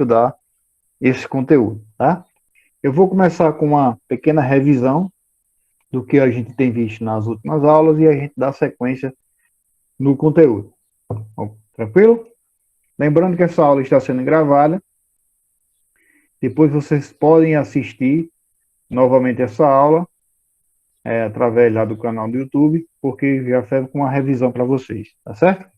estudar esse conteúdo, tá? Eu vou começar com uma pequena revisão do que a gente tem visto nas últimas aulas e a gente dá sequência no conteúdo. Bom, tranquilo? Lembrando que essa aula está sendo gravada. Depois vocês podem assistir novamente essa aula através lá do canal do YouTube, porque já serve com uma revisão para vocês, tá certo?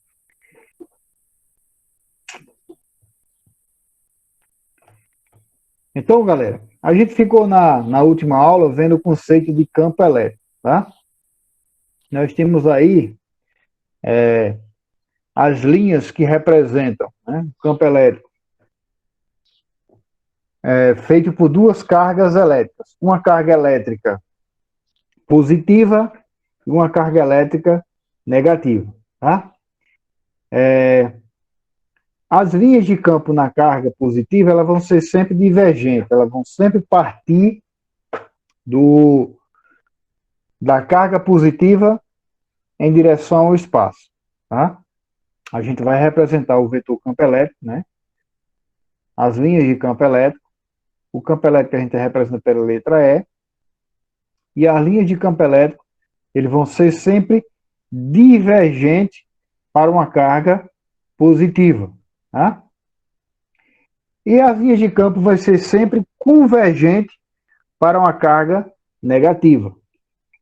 Então, galera, a gente ficou na última aula vendo o conceito de campo elétrico, tá? Nós temos aí as linhas que representam, né, o campo elétrico, feito por duas cargas elétricas. Uma carga elétrica positiva e uma carga elétrica negativa, tá? As linhas de campo na carga positiva, elas vão ser sempre divergentes, elas vão sempre partir da carga positiva em direção ao espaço, tá? A gente vai representar o vetor campo elétrico, né? As linhas de campo elétrico. O campo elétrico a gente representa pela letra E. E as linhas de campo elétrico, eles vão ser sempre divergentes para uma carga positiva, tá? E as linhas de campo vai ser sempre convergente para uma carga negativa.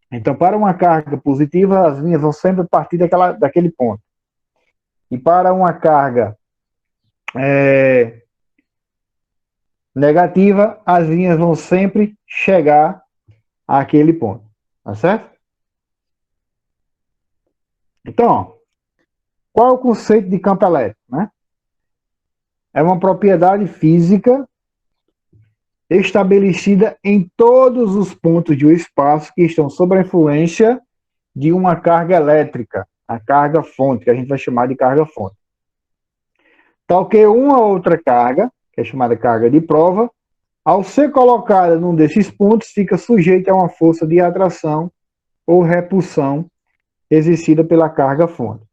Então, para uma carga positiva, as linhas vão sempre partir daquele ponto. E para uma carga negativa, as linhas vão sempre chegar àquele ponto. Tá certo? Então, ó, qual é o conceito de campo elétrico, né? É uma propriedade física estabelecida em todos os pontos do espaço que estão sob a influência de uma carga elétrica, a carga fonte, que a gente vai chamar de carga fonte. Tal que uma outra carga, que é chamada carga de prova, ao ser colocada num desses pontos, fica sujeita a uma força de atração ou repulsão exercida pela carga fonte.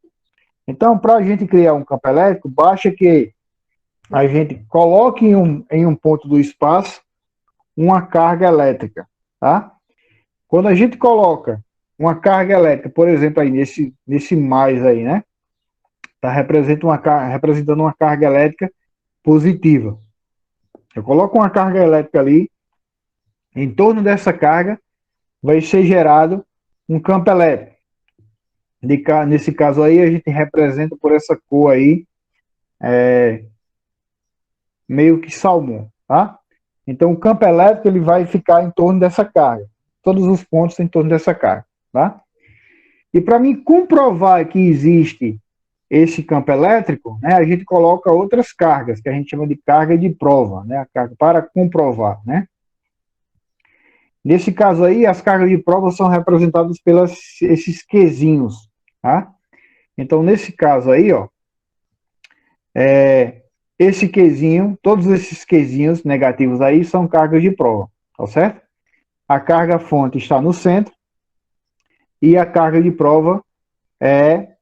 Então, para a gente criar um campo elétrico, basta que a gente coloque em um ponto do espaço uma carga elétrica, tá? Quando a gente coloca uma carga elétrica, por exemplo, aí nesse mais aí, né? Está representando uma carga elétrica positiva. Eu coloco uma carga elétrica ali, em torno dessa carga vai ser gerado um campo elétrico. Nesse caso aí, a gente representa por essa cor aí, meio que salmão, tá? Então, o campo elétrico ele vai ficar em torno dessa carga. Todos os pontos em torno dessa carga, tá? E para mim comprovar que existe esse campo elétrico, né, a gente coloca outras cargas, que a gente chama de carga de prova, né, a carga para comprovar, né? Nesse caso aí, as cargas de prova são representadas pelos esses quezinhos, tá? Então, nesse caso aí, ó, esse quezinho, todos esses quezinhos negativos aí são cargas de prova, tá certo? A carga fonte está no centro e a carga de prova é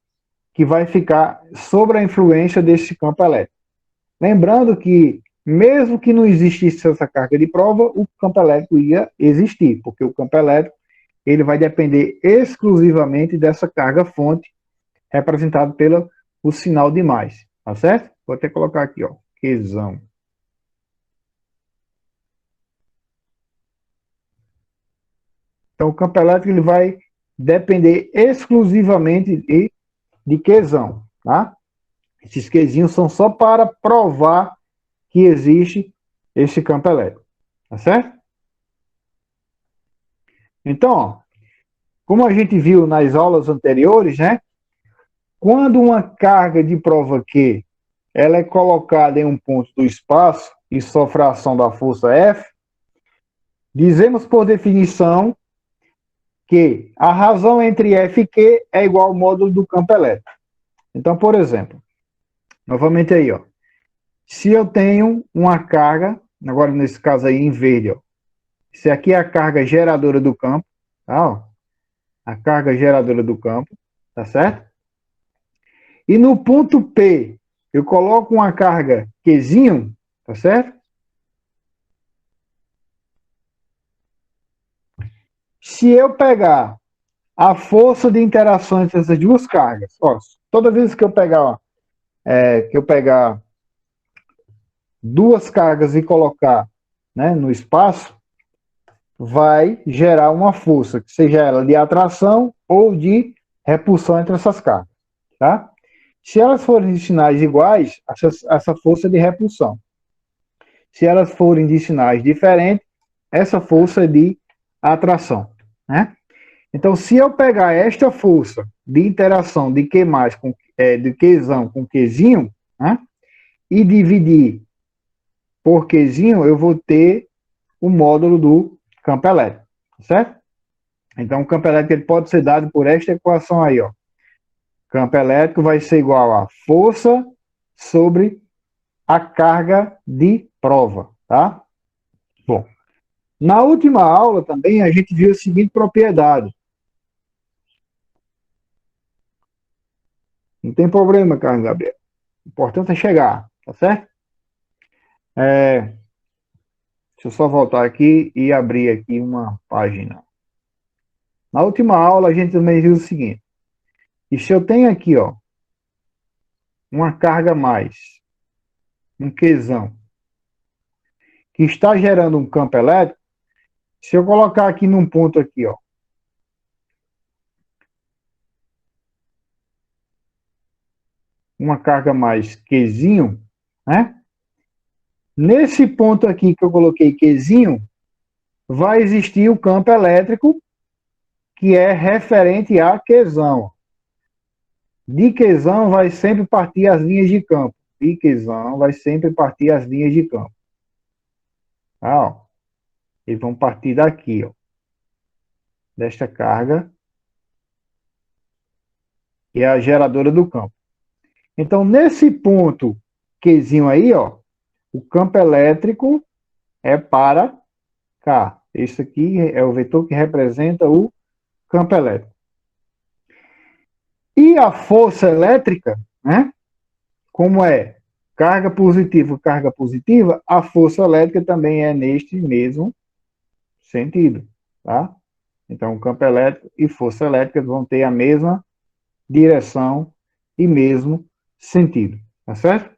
que vai ficar sob a influência desse campo elétrico. Lembrando que, mesmo que não existisse essa carga de prova, o campo elétrico ia existir, porque o campo elétrico ele vai depender exclusivamente dessa carga fonte, representada pelo sinal de mais, tá certo? Vou até colocar aqui, ó, Qzão. Então, o campo elétrico ele vai depender exclusivamente de Qzão, tá? Esses Qzinhos são só para provar que existe esse campo elétrico, tá certo? Então, ó, como a gente viu nas aulas anteriores, né? Quando uma carga de prova Q ela é colocada em um ponto do espaço e sofre a ação da força F, dizemos por definição que a razão entre F e Q é igual ao módulo do campo elétrico. Então, por exemplo, novamente aí, ó, se eu tenho uma carga, agora nesse caso aí em verde, ó, se aqui é a carga geradora do campo, tá, ó, a carga geradora do campo, tá certo? E no ponto P, eu coloco uma carga Qzinho, Tá certo? Se eu pegar a força de interação entre essas duas cargas, ó, toda vez que eu pegar, ó, duas cargas e colocar, né, no espaço, vai gerar uma força, que seja ela de atração ou de repulsão entre essas cargas, tá? Se elas forem de sinais iguais, essa força é de repulsão. Se elas forem de sinais diferentes, essa força é de atração, né? Então, se eu pegar esta força de interação de Q mais de Qzão com Qzinho, né, e dividir por Qzinho, eu vou ter o módulo do campo elétrico, certo? Então, o campo elétrico ele pode ser dado por esta equação aí, ó. Campo elétrico vai ser igual a força sobre a carga de prova, tá? Bom, na última aula também a gente viu a seguinte propriedade. Não tem problema, Carlos Gabriel. O importante é chegar, tá certo? Deixa eu só voltar aqui e abrir aqui uma página. Na última aula a gente também viu o seguinte. E se eu tenho aqui, ó, uma carga mais, um Qzão, que está gerando um campo elétrico, se eu colocar aqui num ponto aqui, ó, uma carga mais Qzinho, né? Nesse ponto aqui que eu coloquei Qzinho, vai existir o campo elétrico que é referente a Qzão. De Qzão vai sempre partir as linhas de campo. De Qzão vai sempre partir as linhas de campo. Tá, ó. Eles vão partir daqui, ó, desta carga, que é a geradora do campo. Então, nesse ponto Qzinho aí, ó, o campo elétrico é para cá. Esse aqui é o vetor que representa o campo elétrico. E a força elétrica, né? Como é carga positiva, a força elétrica também é neste mesmo sentido, tá? Então, o campo elétrico e força elétrica vão ter a mesma direção e mesmo sentido, tá certo?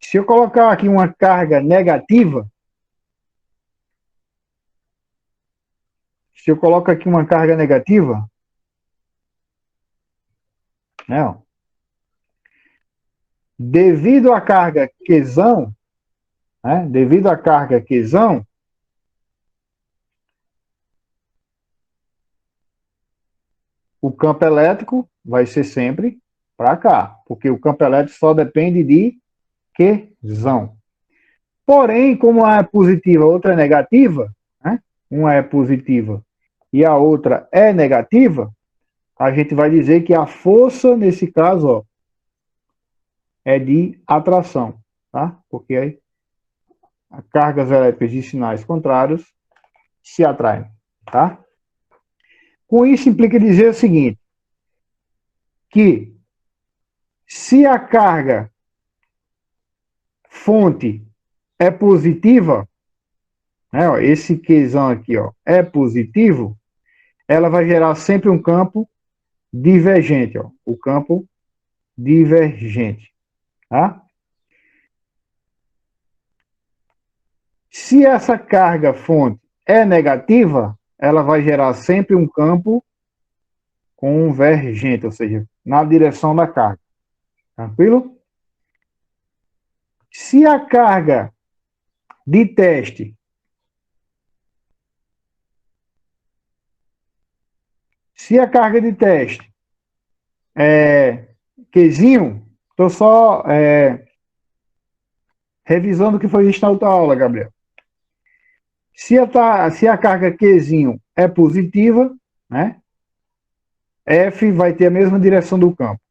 Se eu colocar aqui uma carga negativa, se eu coloco aqui uma carga negativa, né, ó, devido à carga Qzão, né, devido à carga Qzão, o campo elétrico vai ser sempre para cá, porque o campo elétrico só depende de Qzão. Porém, como uma é positiva, a outra é negativa, né, uma é positiva e a outra é negativa, a gente vai dizer que a força, nesse caso, ó, é de atração, tá? Porque aí as cargas elétricas de sinais contrários se atraem, tá? Com isso implica dizer o seguinte, que se a carga fonte é positiva, né, ó, esse Qzão aqui, ó, é positivo, ela vai gerar sempre um campo divergente, ó, o campo divergente, tá? Se essa carga fonte é negativa, ela vai gerar sempre um campo convergente, ou seja, na direção da carga. Tranquilo? Se a carga de teste é Qzinho, estou só revisando o que foi visto na outra aula, Gabriel. Se a carga Qzinho é positiva, né, F vai ter a mesma direção do campo.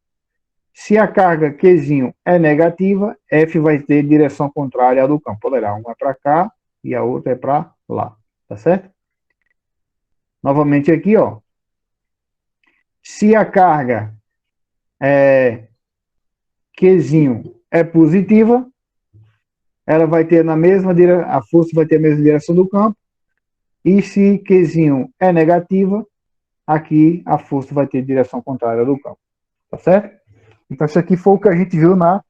Se a carga Qzinho é negativa, F vai ter direção contrária à do campo. Poderá, uma é para cá e a outra é para lá. Tá certo? Novamente aqui, ó. Se a carga Qzinho é positiva, ela vai ter na mesma direção, a força vai ter a mesma direção do campo, e se Qzinho é negativa, aqui a força vai ter direção contrária do campo, tá certo? Então isso aqui foi o que a gente viu na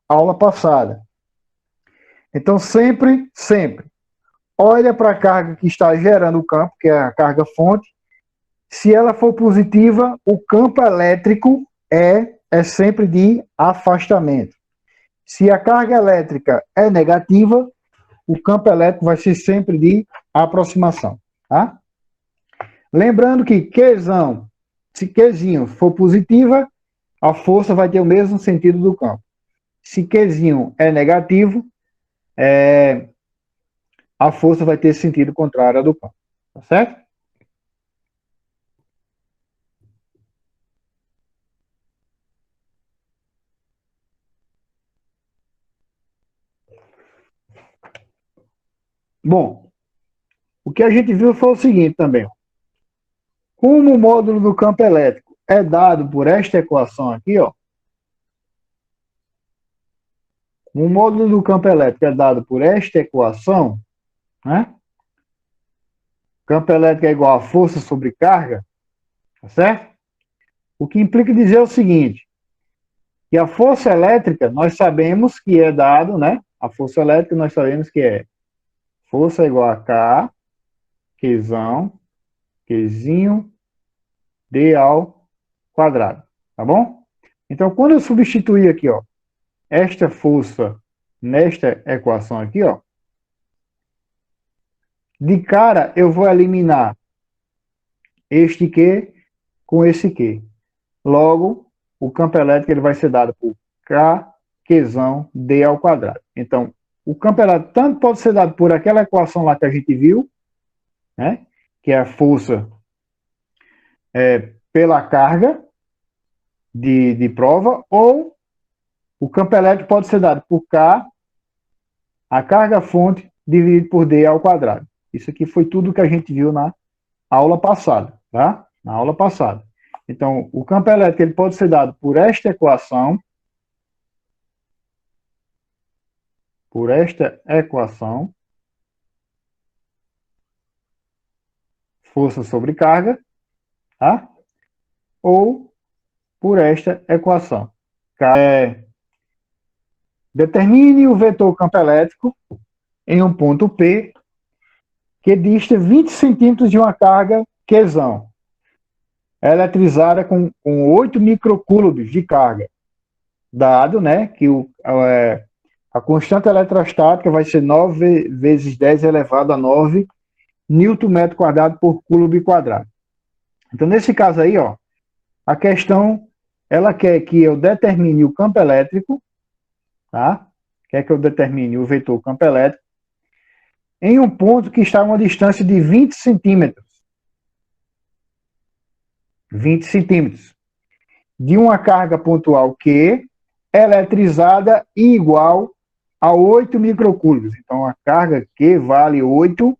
aula passada. Então sempre, olha para a carga que está gerando o campo, que é a carga fonte. Se ela for positiva, o campo elétrico é sempre de afastamento. Se a carga elétrica é negativa, o campo elétrico vai ser sempre de aproximação, tá? Lembrando que Qzão, se Qzinho for positiva, a força vai ter o mesmo sentido do campo. Se Qzinho é negativo, a força vai ter sentido contrário do campo, tá certo? Bom, o que a gente viu foi o seguinte também. Como o módulo do campo elétrico é dado por esta equação aqui, ó. O módulo do campo elétrico é dado por esta equação, né? Campo elétrico é igual a força sobre carga, tá certo? O que implica dizer o seguinte, que a força elétrica nós sabemos que é dado, né? A força elétrica nós sabemos que é força igual a K, Qzão, Qzinho, D ao quadrado, tá bom? Então, quando eu substituir aqui, ó, esta força nesta equação aqui, ó, de cara eu vou eliminar este Q com esse Q. Logo, o campo elétrico ele vai ser dado por K, Qzão, D ao quadrado. Então, o campo elétrico tanto pode ser dado por aquela equação lá que a gente viu, né, que é a força pela carga de prova, ou o campo elétrico pode ser dado por K, a carga fonte, dividido por D ao quadrado. Isso aqui foi tudo que a gente viu na aula passada, tá? Na aula passada. Então, o campo elétrico ele pode ser dado por esta equação, força sobre carga, tá? Ou por esta equação. Determine o vetor campo elétrico em um ponto P que dista 20 centímetros de uma carga Qzão, eletrizada com 8 microcoulombs de carga, dado, né, que a constante eletrostática vai ser 9 vezes 10 elevado a 9 Newton metro quadrado por coulomb quadrado. Então, nesse caso aí, ó, a questão, ela quer que eu determine o campo elétrico, tá? Quer que eu determine o vetor campo elétrico em um ponto que está a uma distância de 20 centímetros. 20 centímetros. De uma carga pontual Q, eletrizada e igual a 8 microcoulombs. Então, a carga Q vale 8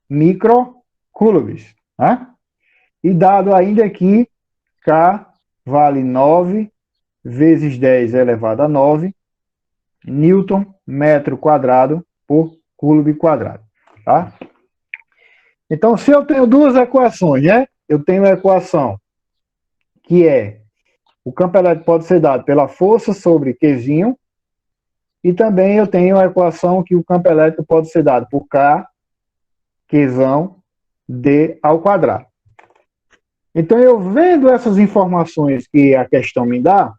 microcoulombs. Tá? E dado ainda que K vale 9 vezes 10 elevado a 9 Newton metro quadrado por coulomb quadrado. Tá? Então, se eu tenho duas equações, né? Eu tenho a equação que é o campo elétrico pode ser dado pela força sobre Qzinho, e também eu tenho a equação que o campo elétrico pode ser dado por K, Qzão, D ao quadrado. Então, eu vendo essas informações que a questão me dá,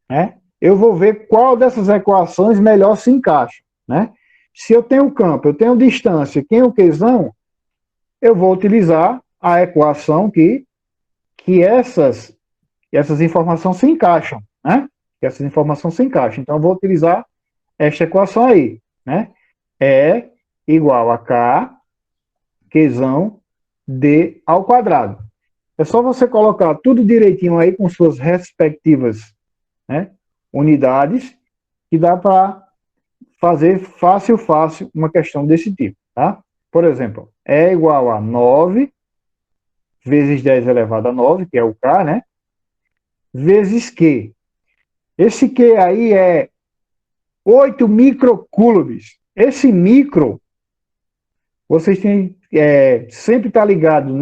né, eu vou ver qual dessas equações melhor se encaixa. Né? Se eu tenho campo, eu tenho distância, quem é o Qzão, eu vou utilizar a equação que essas informações se encaixam. Né? Que essas informações se encaixam. Então, eu vou utilizar esta equação aí. Né? É igual a K, Qzão, D ao quadrado. É só você colocar tudo direitinho aí com suas respectivas, né, unidades, que dá para fazer fácil uma questão desse tipo. Tá? Por exemplo, é igual a 9 vezes 10 elevado a 9, que é o K, né? Vezes Q. Esse Q aí é 8 microcoulombs. Esse micro, vocês têm sempre estar ligado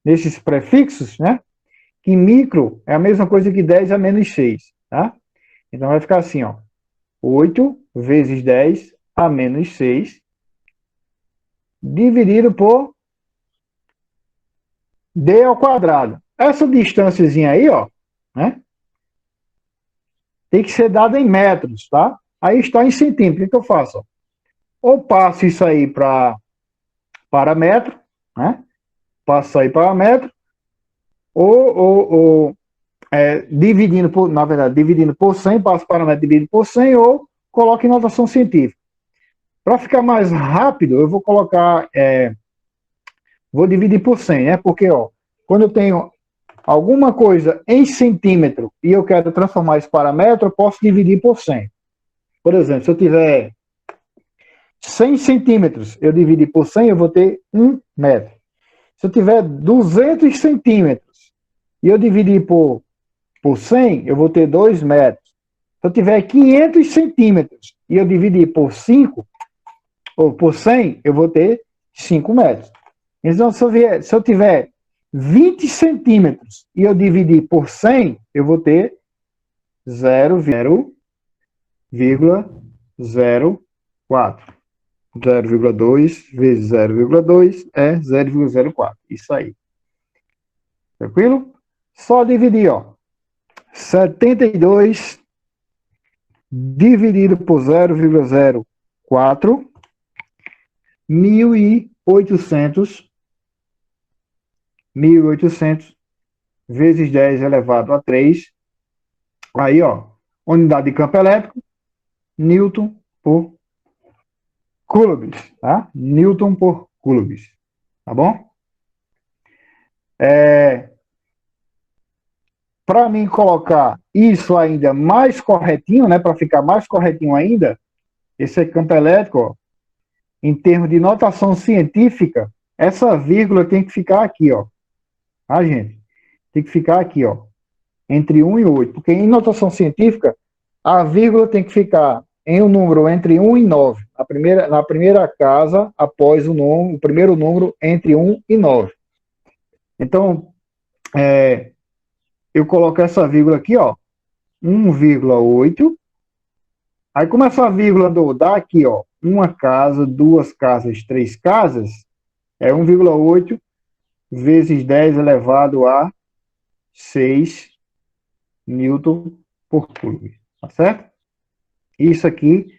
nesses prefixos, né? Que micro é a mesma coisa que 10 a menos 6, tá? Então vai ficar assim, ó. 8 vezes 10 a menos 6, dividido por d ao quadrado. Essa distânciazinha aí, ó, né? Tem que ser dada em metros, tá? Aí está em centímetros. O que eu faço? Ó? Ou passo isso aí para metro, né? Passo aí para metro, ou dividindo por, na verdade, dividindo por 100, passo para metro dividido por 100, ou coloco em notação científica. Para ficar mais rápido, eu vou colocar, vou dividir por 100, né? Porque, ó, quando eu tenho alguma coisa em centímetro e eu quero transformar isso para metro, eu posso dividir por 100. Por exemplo, se eu tiver 100 centímetros, eu dividir por 100, eu vou ter 1 metro. Se eu tiver 200 centímetros e eu dividir por 100, eu vou ter 2 metros. Se eu tiver 500 centímetros e eu dividir por 5, ou por 100, eu vou ter 5 metros. Então, se eu tiver 20 centímetros e eu dividir por 100, eu vou ter 0,04. 0,2 vezes 0,2 é 0,04. Isso aí. Tranquilo? Só dividir, ó. 72 dividido por 0,04, 1.800 vezes 10 elevado a 3. Aí, ó, unidade de campo elétrico, Newton por coulombs, tá? Newton por coulombs, tá bom? Para mim colocar isso ainda mais corretinho, né, para ficar mais corretinho ainda, esse campo elétrico, ó, em termos de notação científica, essa vírgula tem que ficar aqui, ó. Tá, gente? Tem que ficar aqui, ó, entre 1 e 8, porque em notação científica, a vírgula tem que ficar em um número entre 1 e 9, na primeira casa após o primeiro número entre 1 e 9. Então, eu coloco essa vírgula aqui, ó, 1,8. Aí, como essa vírgula dá aqui, ó, uma casa, duas casas, três casas, é 1,8 vezes 10 elevado a 6 Newton por coulomb, tá certo? Isso aqui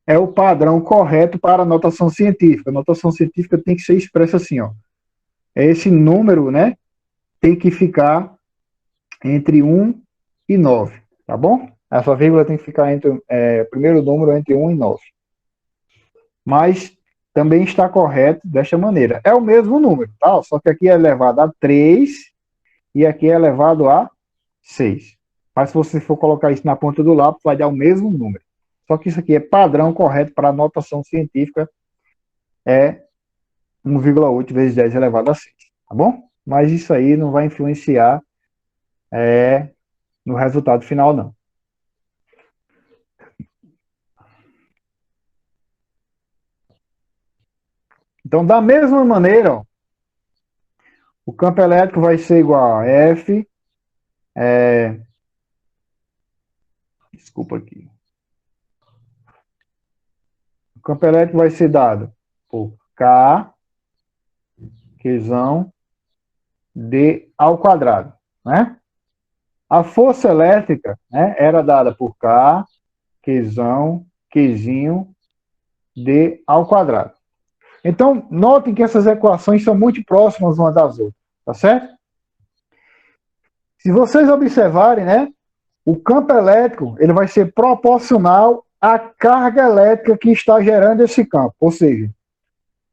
é o padrão correto para a notação científica. A notação científica tem que ser expressa assim, ó. Esse número, né, tem que ficar entre 1 e 9, tá bom? Essa vírgula tem que ficar entre o primeiro número entre 1 e 9. Mas também está correto desta maneira. É o mesmo número, tá? Só que aqui é elevado a 3 e aqui é elevado a 6. Mas se você for colocar isso na ponta do lápis, vai dar o mesmo número. Só que isso aqui é padrão correto para a notação científica, é 1,8 vezes 10 elevado a 6, tá bom? Mas isso aí não vai influenciar no resultado final, não. Então, da mesma maneira, ó, o campo elétrico vai ser igual a F, desculpa aqui. O campo elétrico vai ser dado por K, Qzão, D ao quadrado, né? A força elétrica, né, era dada por K, Qzão, Qzinho, D ao quadrado. Então, notem que essas equações são muito próximas uma das outras, tá certo? Se vocês observarem, né, o campo elétrico ele vai ser proporcional à carga elétrica que está gerando esse campo. Ou seja,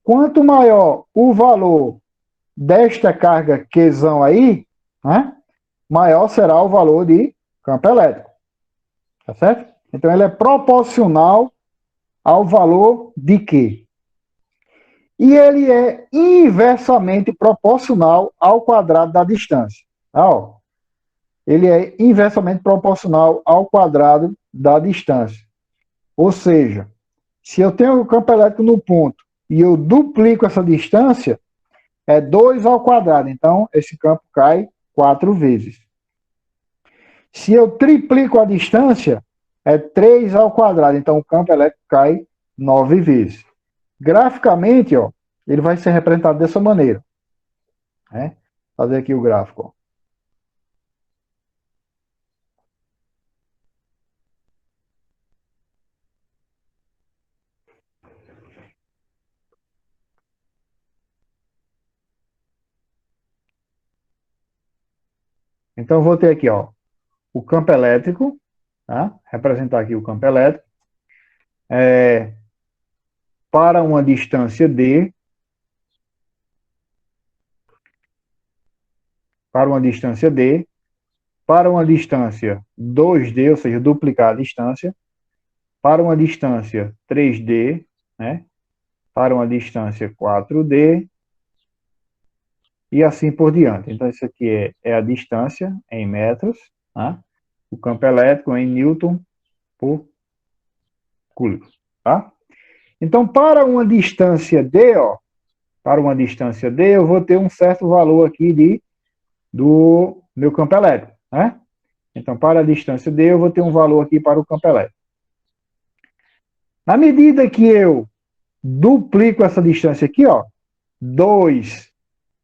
quanto maior o valor desta carga Qzão aí, né, maior será o valor de campo elétrico. Tá certo? Então, ele é proporcional ao valor de Q. E ele é inversamente proporcional ao quadrado da distância. Tá, ó. Ele é inversamente proporcional ao quadrado da distância. Ou seja, se eu tenho o campo elétrico no ponto e eu duplico essa distância, é 2 ao quadrado. Então, esse campo cai 4 vezes. Se eu triplico a distância, é 3 ao quadrado. Então, o campo elétrico cai 9 vezes. Graficamente, ó, ele vai ser representado dessa maneira. Né? Fazer aqui o gráfico. Ó. Então, eu vou ter aqui ó, o campo elétrico, tá? Representar aqui o campo elétrico, para uma distância D, para uma distância D, para uma distância 2D, ou seja, duplicar a distância, para uma distância 3D, né? Para uma distância 4D, e assim por diante. Então, isso aqui é a distância em metros, tá? O campo elétrico em Newton por Coulomb, tá? Então, para uma distância D, ó, para uma distância D, eu vou ter um certo valor aqui do meu campo elétrico, né? Então, para a distância D, eu vou ter um valor aqui para o campo elétrico. Na medida que eu duplico essa distância aqui, ó, 2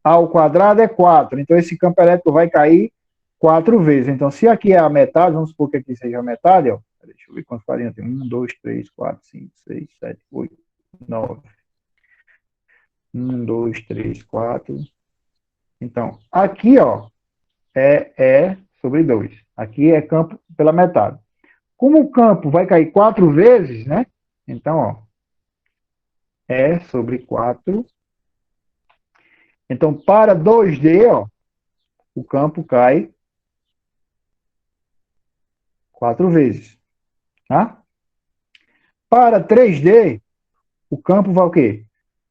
ao quadrado é 4. Então, esse campo elétrico vai cair 4 vezes. Então, se aqui é a metade, vamos supor que aqui seja a metade, ó. Deixa eu ver quantos farinhas tem. 1, 2, 3, 4, 5, 6, 7, 8, 9. 1, 2, 3, 4. Então, aqui, ó, é sobre 2. Aqui é campo pela metade. Como o campo vai cair 4 vezes, né? Então, ó, é sobre 4. Então, para 2D, ó, o campo cai 4 vezes. Tá? Para 3D, o campo vai o quê?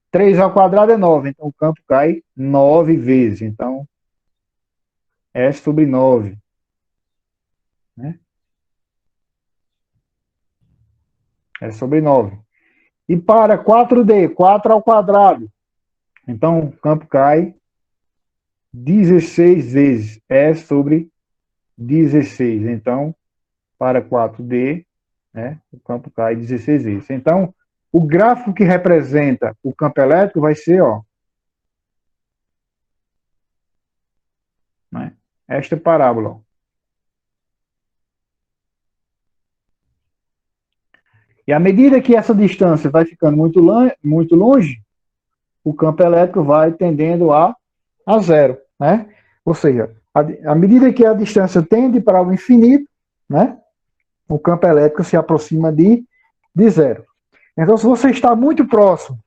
3 ao quadrado é 9. Então, o campo cai 9 vezes. Então, é sobre 9. Né? É sobre 9. E para 4D, 4 ao quadrado. Então, o campo cai 16 vezes. É sobre 16. Então, para 4D, né, o campo cai 16 vezes. Então, o gráfico que representa o campo elétrico vai ser, ó, né, esta parábola. Ó. E à medida que essa distância vai ficando muito longe, o campo elétrico vai tendendo a zero. Né? Ou seja, à medida que a distância tende para o infinito, né, o campo elétrico se aproxima de zero. Então, se você está muito próximo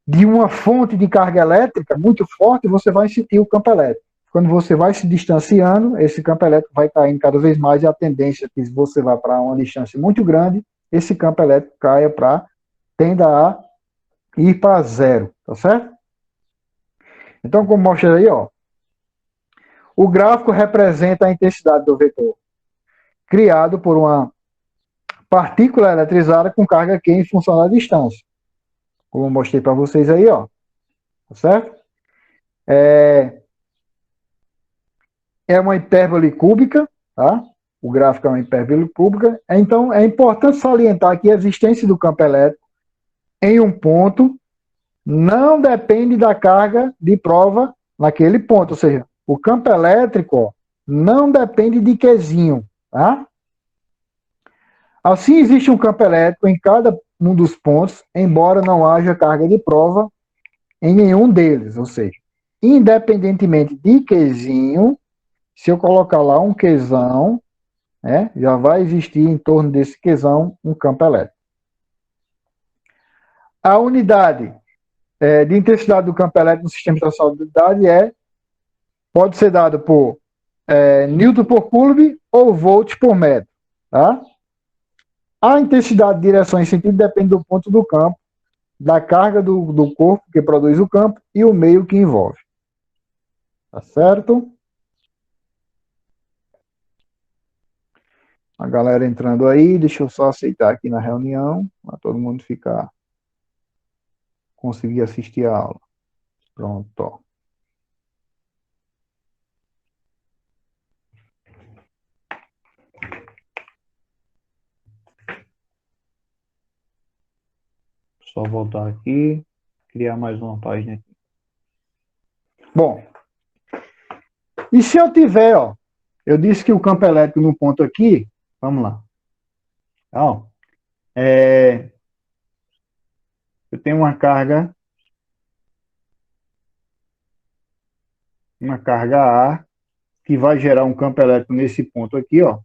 de uma fonte de carga elétrica muito forte, você vai sentir o campo elétrico. Quando você vai se distanciando, esse campo elétrico vai caindo cada vez mais e a tendência é que se você vai para uma distância muito grande, esse campo elétrico caia tenda a ir para zero, tá certo? Então, como mostra aí, ó, o gráfico representa a intensidade do vetor criado por uma partícula eletrizada com carga Q em função da distância. Como eu mostrei para vocês aí, ó, tá certo? É uma hipérbole cúbica, tá? O gráfico é uma hipérbole cúbica. Então, é importante salientar que a existência do campo elétrico em um ponto não depende da carga de prova naquele ponto. Ou seja, o campo elétrico ó, não depende de Qzinho, tá? Assim, existe um campo elétrico em cada um dos pontos, embora não haja carga de prova em nenhum deles. Ou seja, independentemente de Qzinho, se eu colocar lá um Qzão, né, já vai existir em torno desse Qzão um campo elétrico. A unidade de intensidade do campo elétrico no sistema estacionário de unidade pode ser dado por Newton por Coulomb ou volt por metro. Tá? A intensidade de direção em sentido depende do ponto do campo, da carga do corpo que produz o campo e o meio que envolve. Tá certo? A galera entrando aí, deixa eu só aceitar aqui na reunião, para todo mundo ficar, conseguir assistir a aula. Pronto, ó. Só voltar aqui, criar mais uma página aqui. Bom, e se eu tiver, ó, eu disse que o campo elétrico no ponto aqui, vamos lá. Ó, eu tenho uma carga A, que vai gerar um campo elétrico nesse ponto aqui, ó.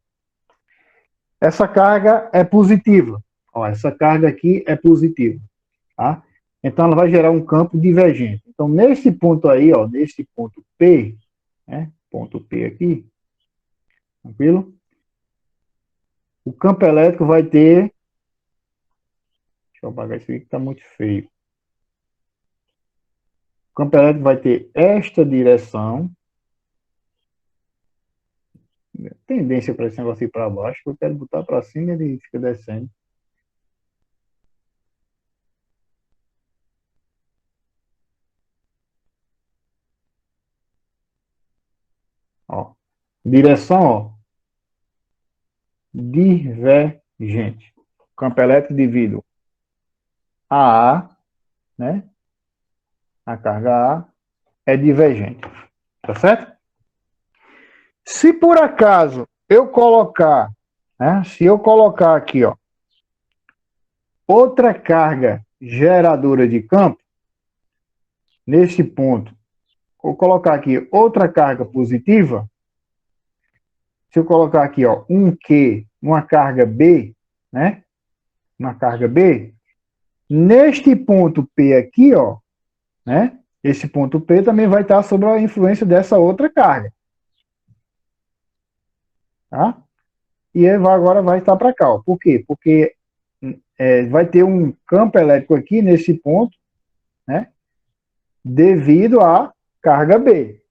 Essa carga é positiva. Ó, essa carga aqui é positiva, tá? Então ela vai gerar um campo divergente. Então nesse ponto aí, ó, nesse ponto P, né? Ponto P aqui, tranquilo? O campo elétrico vai ter, deixa eu apagar isso aqui que está muito feio. O campo elétrico vai ter esta direção, tendência para esse negócio ir para baixo, eu quero botar para cima e ele fica descendo. Ó, direção, ó, divergente. O campo elétrico devido a, né? A carga A é divergente, tá certo? Se por acaso eu colocar, né? Se eu colocar aqui, ó, outra carga geradora de campo, nesse ponto, vou colocar aqui outra carga positiva, se eu colocar aqui, ó, um Q, uma carga B, né? Uma carga B, neste ponto P aqui, ó, né? Esse ponto P também vai estar sob a influência dessa outra carga. Tá? E agora vai estar para cá. Ó. Por quê? Porque vai ter um campo elétrico aqui nesse ponto, né? Devido à carga B.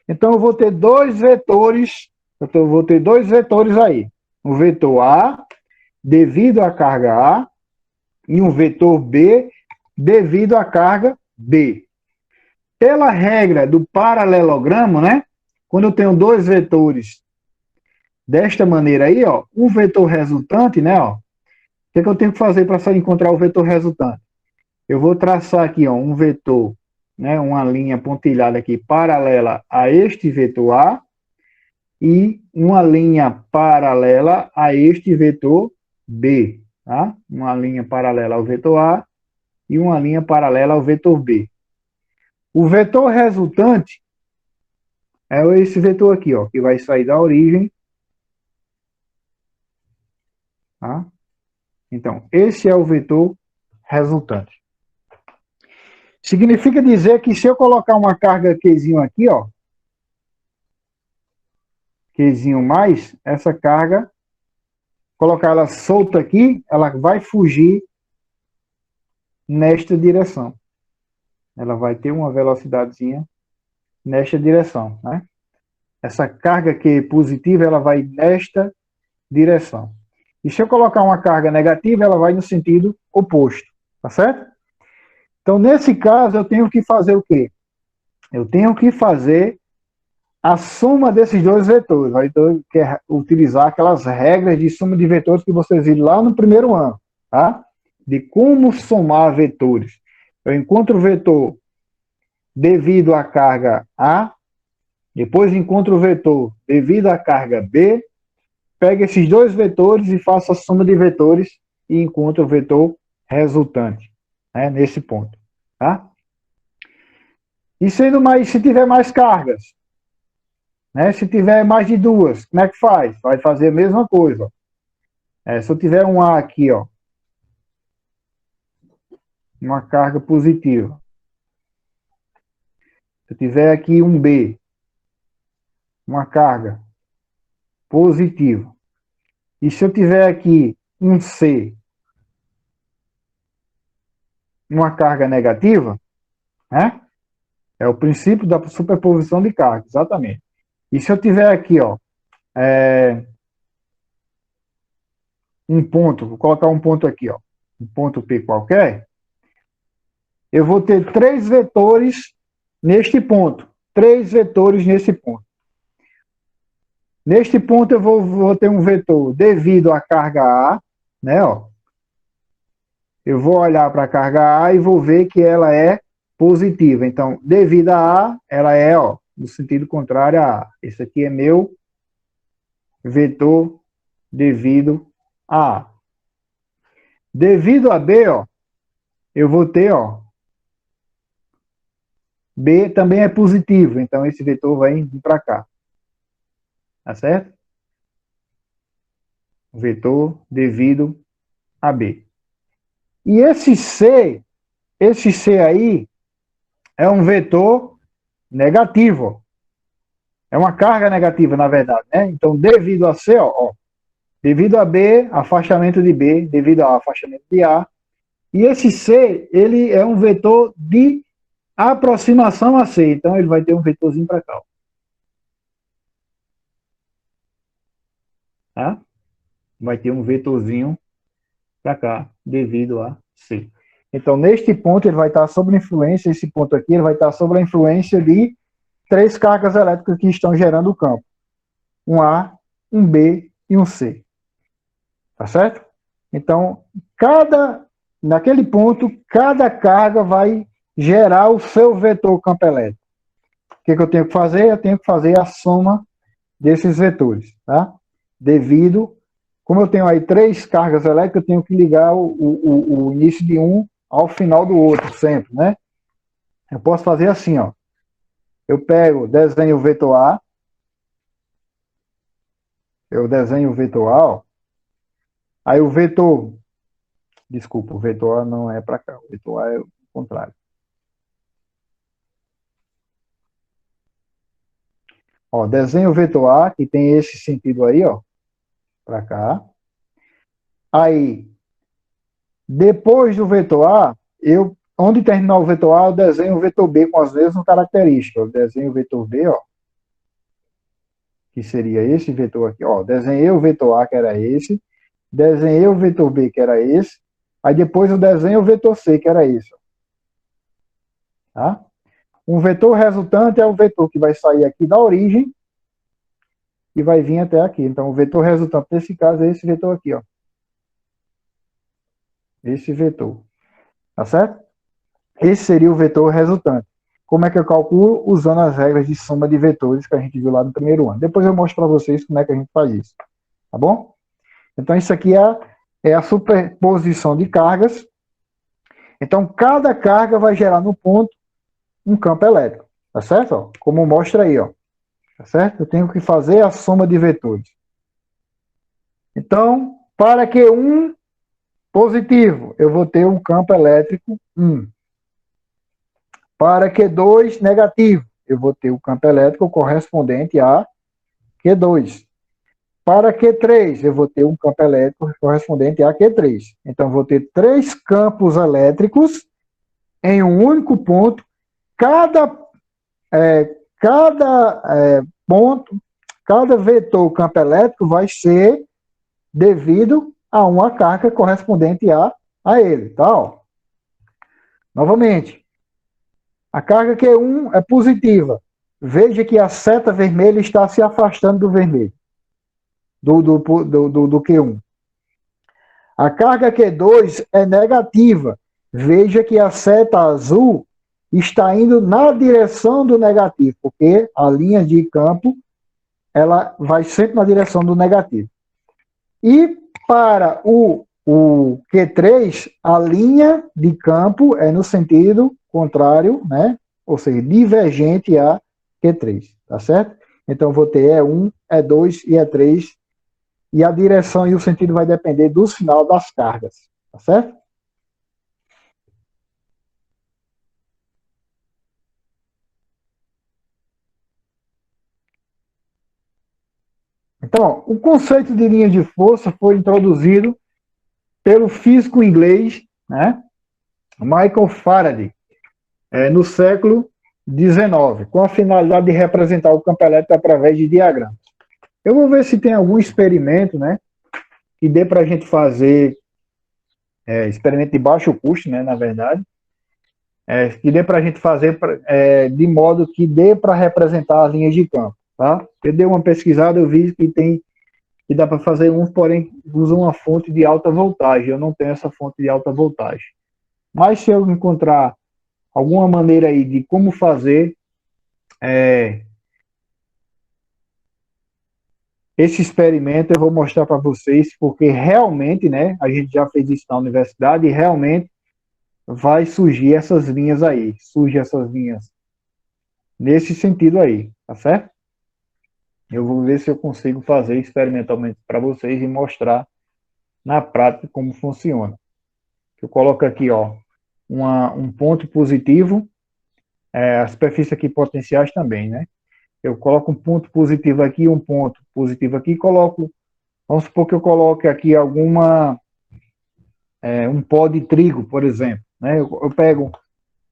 Então eu vou ter dois vetores, vou ter dois vetores aí. Um vetor A, devido à carga A, e um vetor B, devido à carga B. Pela regra do paralelogramo, né? Quando eu tenho dois vetores desta maneira aí, ó, o vetor resultante, né, ó, o que eu tenho que fazer para encontrar o vetor resultante? Eu vou traçar aqui, ó, um vetor, né, uma linha pontilhada aqui paralela a este vetor A e uma linha paralela a este vetor B, tá? Uma linha paralela ao vetor A e uma linha paralela ao vetor B. O vetor resultante é esse vetor aqui, ó, que vai sair da origem, tá? Então, esse é o vetor resultante. Significa dizer que se eu colocar uma carga Qzinho aqui, ó, Qzinho mais, essa carga, colocar ela solta aqui, ela vai fugir nesta direção. Ela vai ter uma velocidadezinha nesta direção, né? Essa carga Q positiva, ela vai nesta direção. E se eu colocar uma carga negativa, ela vai no sentido oposto, tá certo? Então, nesse caso, eu tenho que fazer o quê? Eu tenho que fazer a soma desses dois vetores. Então, eu quero utilizar aquelas regras de soma de vetores que vocês viram lá no primeiro ano, tá? De como somar vetores. Eu encontro o vetor devido à carga A, depois encontro o vetor devido à carga B, pego esses dois vetores e faço a soma de vetores e encontro o vetor resultante, né, nesse ponto, tá? E sendo mais, se tiver mais cargas, né, se tiver mais de duas, como é que faz? Vai fazer a mesma coisa. Se eu tiver um A aqui, ó, uma carga positiva, se eu tiver aqui um B, uma carga positiva, e se eu tiver aqui um C, uma carga negativa, né? É o princípio da superposição de cargas, exatamente. E se eu tiver aqui, ó, um ponto, vou colocar um ponto aqui, ó, um ponto P qualquer, eu vou ter 3 vetores neste ponto. 3 vetores nesse ponto. Neste ponto eu vou ter um vetor devido à carga A, né, ó. Eu vou olhar para a carga A e vou ver que ela é positiva. Então, devido a A, ela é, ó, no sentido contrário a A. Esse aqui é meu vetor devido a A. Devido a B, ó, eu vou ter, ó, B também é positivo, então esse vetor vai vir para cá. Tá certo? Vetor devido a B. E esse C aí é um vetor negativo. É uma carga negativa, na verdade, né? Então, devido a C, ó, devido a B, afastamento de B, devido a afastamento de A. E esse C, ele é um vetor de aproximação a C. Então, ele vai ter um vetorzinho para cá. Ó. Tá? Vai ter um vetorzinho para cá, devido a C. Então, neste ponto, ele vai estar sob influência, esse ponto aqui, ele vai estar sob a influência de 3 cargas elétricas que estão gerando o campo. Um A, um B e um C. Tá certo? Então, naquele ponto, cada carga vai gerar o seu vetor campo elétrico. O que eu tenho que fazer? Eu tenho que fazer a soma desses vetores, tá? Devido, como eu tenho aí 3 cargas elétricas, eu tenho que ligar o início de um ao final do outro, sempre, né? Eu posso fazer assim, ó. Eu desenho o vetor A, ó. Aí o vetor, desculpa, o vetor A não é para cá, o vetor A é o contrário. Ó, desenho o vetor A, que tem esse sentido aí, ó, para cá. Aí, depois do vetor A, onde terminar o vetor A, eu desenho o vetor B com as mesmas características. Eu desenho o vetor B, ó, que seria esse vetor aqui, ó. Desenhei o vetor A, que era esse. Desenhei o vetor B, que era esse. Aí depois eu desenho o vetor C, que era esse. Ó. Tá? Um vetor resultante é o vetor que vai sair aqui da origem e vai vir até aqui. Então, o vetor resultante, nesse caso, é esse vetor aqui, ó. Esse vetor. Tá certo? Esse seria o vetor resultante. Como é que eu calculo? Usando as regras de soma de vetores que a gente viu lá no primeiro ano. Depois eu mostro para vocês como é que a gente faz isso. Tá bom? Então, isso aqui é a superposição de cargas. Então, cada carga vai gerar no ponto um campo elétrico. Tá certo? Ó, como mostra aí, ó. Tá certo? Eu tenho que fazer a soma de vetores. Então, para Q1 positivo, eu vou ter um campo elétrico 1. Para Q2 negativo, eu vou ter o campo elétrico correspondente a Q2. Para Q3, eu vou ter um campo elétrico correspondente a Q3. Então, eu vou ter 3 campos elétricos em um único ponto. Cada ponto, cada vetor campo elétrico vai ser devido a uma carga correspondente a ele. Tá? Ó. Novamente, a carga Q1 é positiva. Veja que a seta vermelha está se afastando do vermelho, do Q1. A carga Q2 é negativa. Veja que a seta azul está indo na direção do negativo, porque a linha de campo ela vai sempre na direção do negativo. E para o Q3, a linha de campo é no sentido contrário, né? Ou seja, divergente a Q3, tá certo? Então, vou ter E1, E2 e E3, e a direção e o sentido vai depender do sinal das cargas, tá certo? Então, o conceito de linha de força foi introduzido pelo físico inglês, né, Michael Faraday, no século XIX, com a finalidade de representar o campo elétrico através de diagramas. Eu vou ver se tem algum experimento, né, que dê para a gente fazer experimento de baixo custo, né, na verdade, que dê para a gente fazer de modo que dê para representar as linhas de campo, tá? Eu dei uma pesquisada, eu vi que dá para fazer uns, porém usa uma fonte de alta voltagem. Eu não tenho essa fonte de alta voltagem. Mas se eu encontrar alguma maneira aí de como fazer esse experimento, eu vou mostrar para vocês, porque realmente, né, a gente já fez isso na universidade e realmente vai surgir essas linhas aí, surgem essas linhas nesse sentido aí, tá certo? Eu vou ver se eu consigo fazer experimentalmente para vocês e mostrar na prática como funciona. Eu coloco aqui, ó, um ponto positivo, a superfície aqui potenciais também, né? Eu coloco um ponto positivo aqui, um ponto positivo aqui, coloco, vamos supor que eu coloque aqui um pó de trigo, por exemplo, né?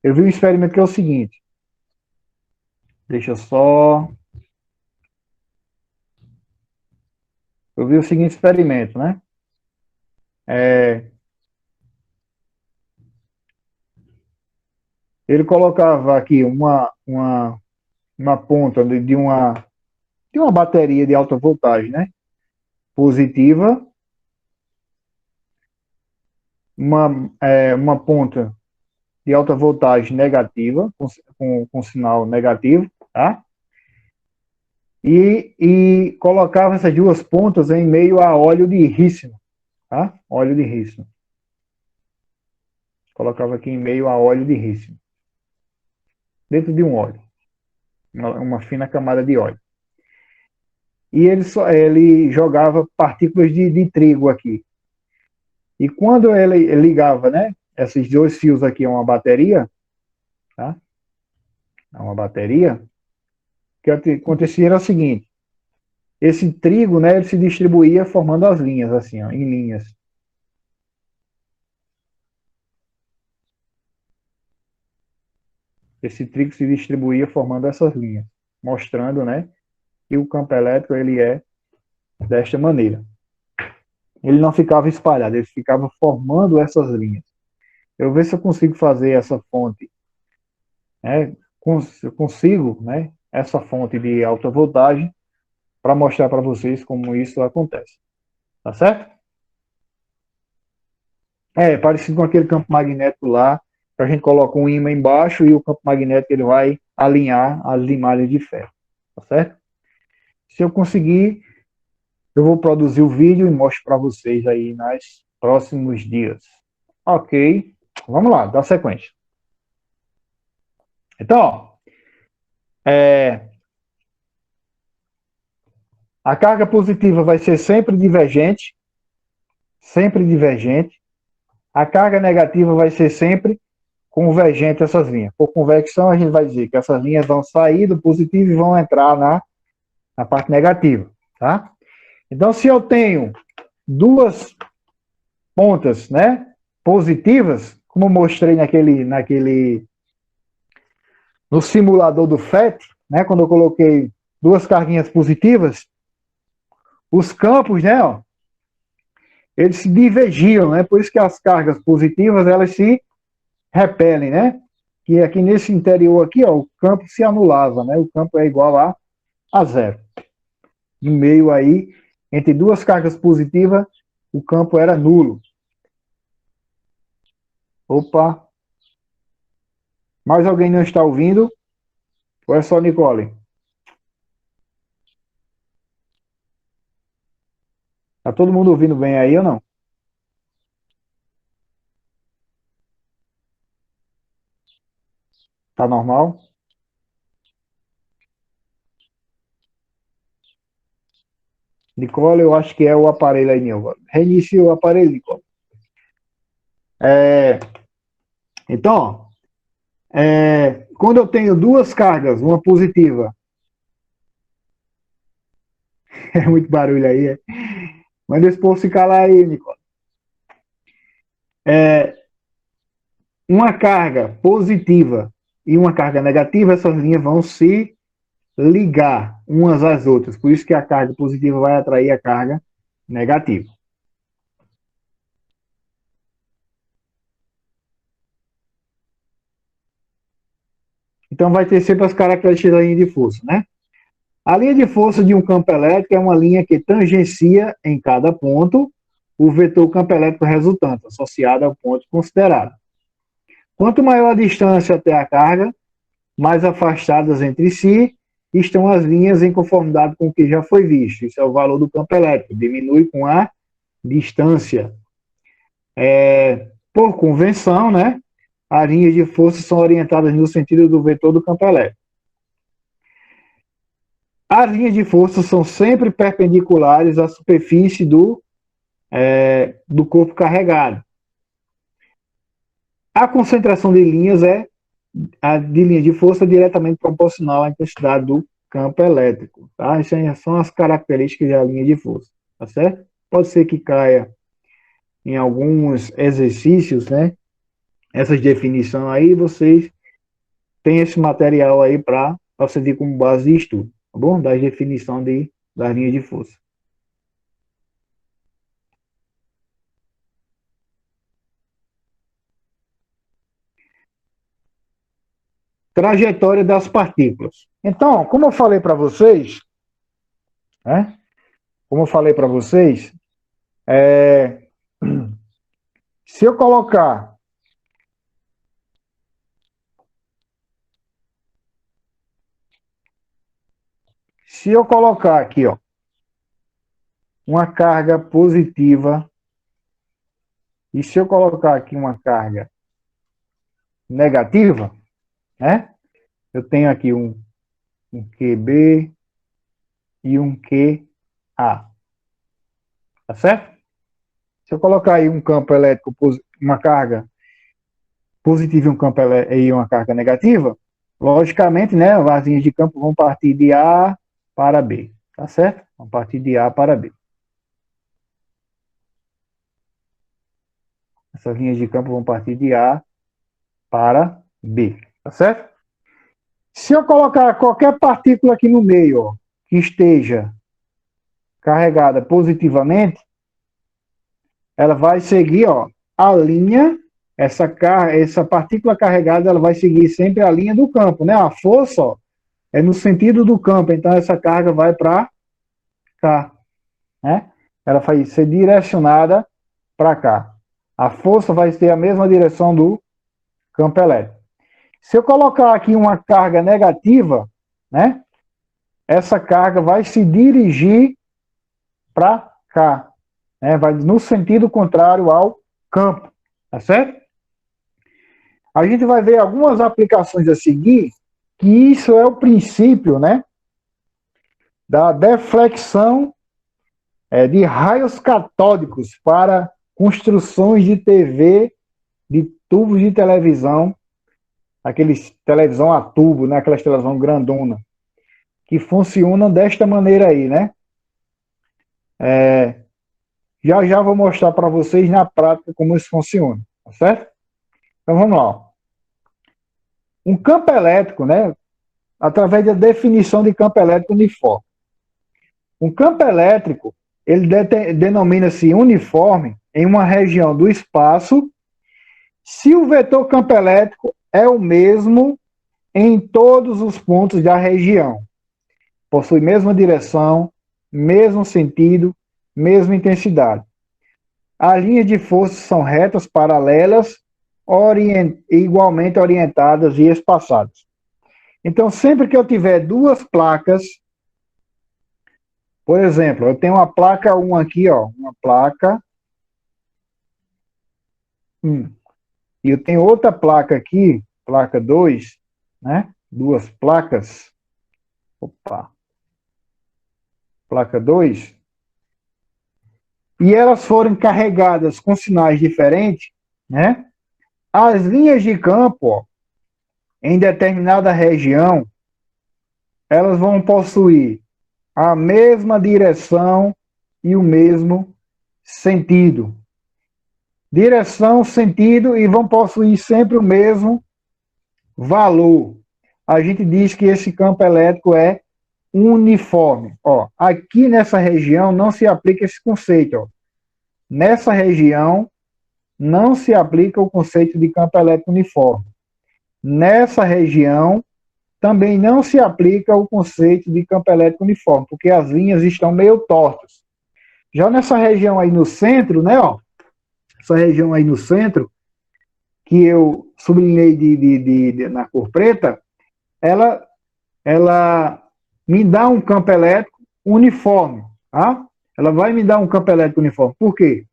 Eu vi um experimento que é o seguinte, deixa eu só, eu vi o seguinte experimento, né? Ele colocava aqui uma ponta de uma bateria de alta voltagem, né? Positiva, uma ponta de alta voltagem negativa, com sinal negativo, tá? E colocava essas duas pontas em meio a óleo de rícino, tá? Óleo de rícino. Colocava aqui em meio a óleo de rícino. Dentro de um óleo. Uma fina camada de óleo. E ele jogava partículas de trigo aqui. E quando ele ligava, né, esses dois fios aqui a uma bateria, tá? A uma bateria, o que acontecia era o seguinte, esse trigo, né, ele se distribuía formando as linhas, assim, ó, em linhas. Esse trigo se distribuía formando essas linhas, mostrando, né, que o campo elétrico ele é desta maneira. Ele não ficava espalhado, ele ficava formando essas linhas. Eu vou ver se eu consigo fazer essa fonte, né, eu consigo, né, essa fonte de alta voltagem para mostrar para vocês como isso acontece. Tá certo? Parecido com aquele campo magnético lá, que a gente coloca um ímã embaixo e o campo magnético ele vai alinhar as limalhas de ferro. Tá certo? Se eu conseguir, eu vou produzir o vídeo e mostro para vocês aí nos próximos dias. Ok, vamos lá, dá sequência. Então, ó, a carga positiva vai ser sempre divergente, a carga negativa vai ser sempre convergente essas linhas. Por convecção, a gente vai dizer que essas linhas vão sair do positivo e vão entrar na parte negativa, tá? Então, se eu tenho duas pontas, né, positivas, como eu mostrei no simulador do FET, né, quando eu coloquei duas carguinhas positivas, os campos, né, ó, eles se divergiam, né, por isso que as cargas positivas, elas se repelem, né, que aqui nesse interior aqui, ó, o campo se anulava, né, o campo é igual a zero. No meio aí, entre duas cargas positivas, o campo era nulo. Opa! Mais alguém não está ouvindo? Ou é só Nicole? Tá todo mundo ouvindo bem aí ou não? Tá normal? Nicole, eu acho que é o aparelho aí, meu. Reinicie o aparelho, Nicole. Então, quando eu tenho duas cargas, uma positiva, é muito barulho aí, é? Manda esse povo se calar aí, Nicole. Uma carga positiva e uma carga negativa, essas linhas vão se ligar umas às outras. Por isso que a carga positiva vai atrair a carga negativa. Então vai ter sempre as características da linha de força, né? A linha de força de um campo elétrico é uma linha que tangencia em cada ponto o vetor campo elétrico resultante, associado ao ponto considerado. Quanto maior a distância até a carga, mais afastadas entre si estão as linhas em conformidade com o que já foi visto. Isso é o valor do campo elétrico, diminui com a distância. Por convenção, né, as linhas de força são orientadas no sentido do vetor do campo elétrico. As linhas de força são sempre perpendiculares à superfície do corpo carregado. A concentração de linhas de linha de força é diretamente proporcional à intensidade do campo elétrico. Tá? Essas são as características da linha de força. Tá certo? Pode ser que caia em alguns exercícios, né? Essas definições aí, vocês têm esse material aí para servir como base de estudo, tá bom? Das definições das linhas de força. Trajetória das partículas. Então, como eu falei para vocês, né? Como eu falei para vocês, se eu colocar aqui, ó, uma carga positiva, e se eu colocar aqui uma carga negativa, né? Eu tenho aqui um QB e um QA. Tá certo? Se eu colocar aí um campo elétrico, uma carga positiva e uma carga negativa, logicamente, né, as linhas de campo vão partir de A para B. Tá certo? Vão partir de A para B. Essas linhas de campo vão partir de A para B. Tá certo? Se eu colocar qualquer partícula aqui no meio, ó, que esteja carregada positivamente, ela vai seguir, ó, a linha, essa partícula carregada, ela vai seguir sempre a linha do campo, né? A força, ó, é no sentido do campo, então essa carga vai para cá, né? Ela vai ser direcionada para cá. A força vai ter a mesma direção do campo elétrico. Se eu colocar aqui uma carga negativa, né? Essa carga vai se dirigir para cá, né? Vai no sentido contrário ao campo, tá certo? A gente vai ver algumas aplicações a seguir, que isso é o princípio, né? Da deflexão de raios catódicos para construções de TV, de tubos de televisão, aqueles televisão a tubo, né? Aquelas televisão grandona, que funcionam desta maneira aí, né? Já vou mostrar para vocês na prática como isso funciona, tá certo? Então vamos lá. Um campo elétrico, né? Através da definição de campo elétrico uniforme. Um campo elétrico, ele denomina-se uniforme em uma região do espaço se o vetor campo elétrico é o mesmo em todos os pontos da região. Possui mesma direção, mesmo sentido, mesma intensidade. As linhas de força são retas, paralelas, igualmente orientadas e espaçadas. Então, sempre que eu tiver duas placas, por exemplo, eu tenho uma placa 1 aqui, ó, uma placa 1. E eu tenho outra placa aqui, placa 2, né? Duas placas. Opa. Placa 2. E elas forem carregadas com sinais diferentes, né? As linhas de campo, ó, em determinada região, elas vão possuir a mesma direção e o mesmo sentido. Direção, sentido, e vão possuir sempre o mesmo valor. A gente diz que esse campo elétrico é uniforme. Ó, aqui nessa região não se aplica esse conceito. Ó. Nessa região não se aplica o conceito de campo elétrico uniforme. Nessa região também não se aplica o conceito de campo elétrico uniforme, porque as linhas estão meio tortas. Já nessa região aí no centro, né, ó, essa região aí no centro, que eu sublinhei na cor preta, ela me dá um campo elétrico uniforme, tá? Ela vai me dar um campo elétrico uniforme. Por quê?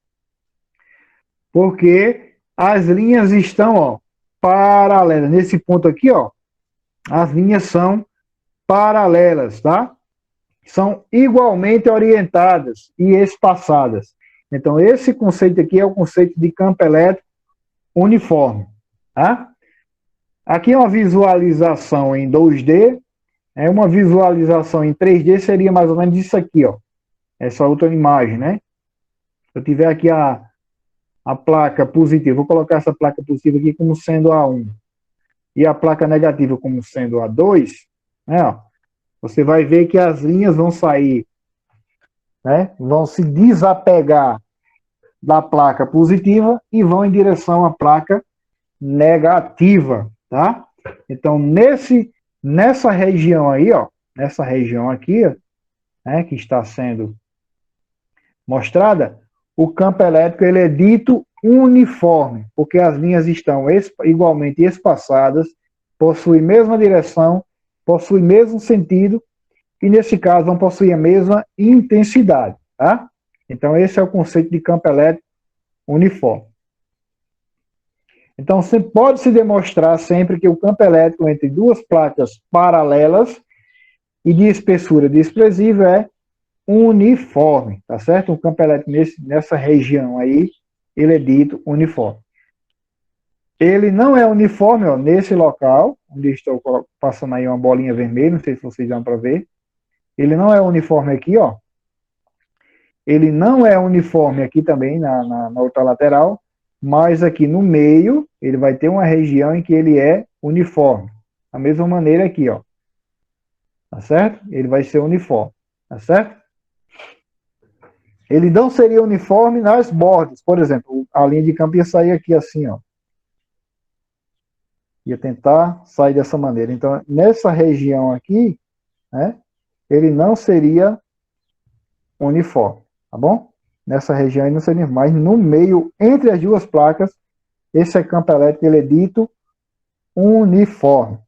Porque as linhas estão, ó, paralelas. Nesse ponto aqui, ó, as linhas são paralelas, tá? São igualmente orientadas e espaçadas. Então, esse conceito aqui é o conceito de campo elétrico uniforme, tá? Aqui é uma visualização em 2D, uma visualização em 3D seria mais ou menos isso aqui, ó. Essa outra imagem, né? Se eu tiver aqui a placa positiva, vou colocar essa placa positiva aqui como sendo A1 e a placa negativa como sendo A2, né, ó, você vai ver que as linhas vão sair, né, vão se desapegar da placa positiva e vão em direção à placa negativa, tá? Então, nessa região aí, ó, nessa região aqui, né, que está sendo mostrada, o campo elétrico ele é dito uniforme, porque as linhas estão igualmente espaçadas, possuem mesma direção, possuem mesmo sentido, e nesse caso vão possuir a mesma intensidade, tá? Então esse é o conceito de campo elétrico uniforme. Então pode-se demonstrar sempre que o campo elétrico entre duas placas paralelas e de espessura desprezível é uniforme, tá certo? Um campo elétrico nessa região aí, ele é dito uniforme. Ele não é uniforme, ó, nesse local, onde estou passando aí uma bolinha vermelha, não sei se vocês dão para ver. Ele não é uniforme aqui, ó. Ele não é uniforme aqui também, na outra lateral, mas aqui no meio, ele vai ter uma região em que ele é uniforme. Da mesma maneira aqui, ó. Tá certo? Ele vai ser uniforme, tá certo? Ele não seria uniforme nas bordas. Por exemplo, a linha de campo ia sair aqui assim, ó. Ia tentar sair dessa maneira. Então, nessa região aqui, né, ele não seria uniforme, tá bom? Nessa região ele não seria, mas no meio, entre as duas placas, esse campo elétrico ele é dito uniforme,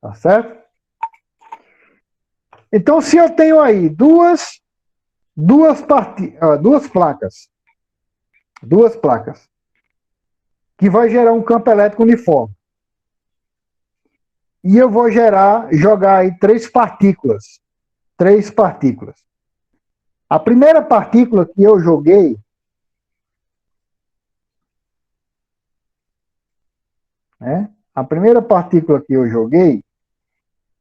tá certo? Então, se eu tenho aí duas placas, que vai gerar um campo elétrico uniforme, e eu vou jogar aí três partículas. A primeira partícula que eu joguei, né?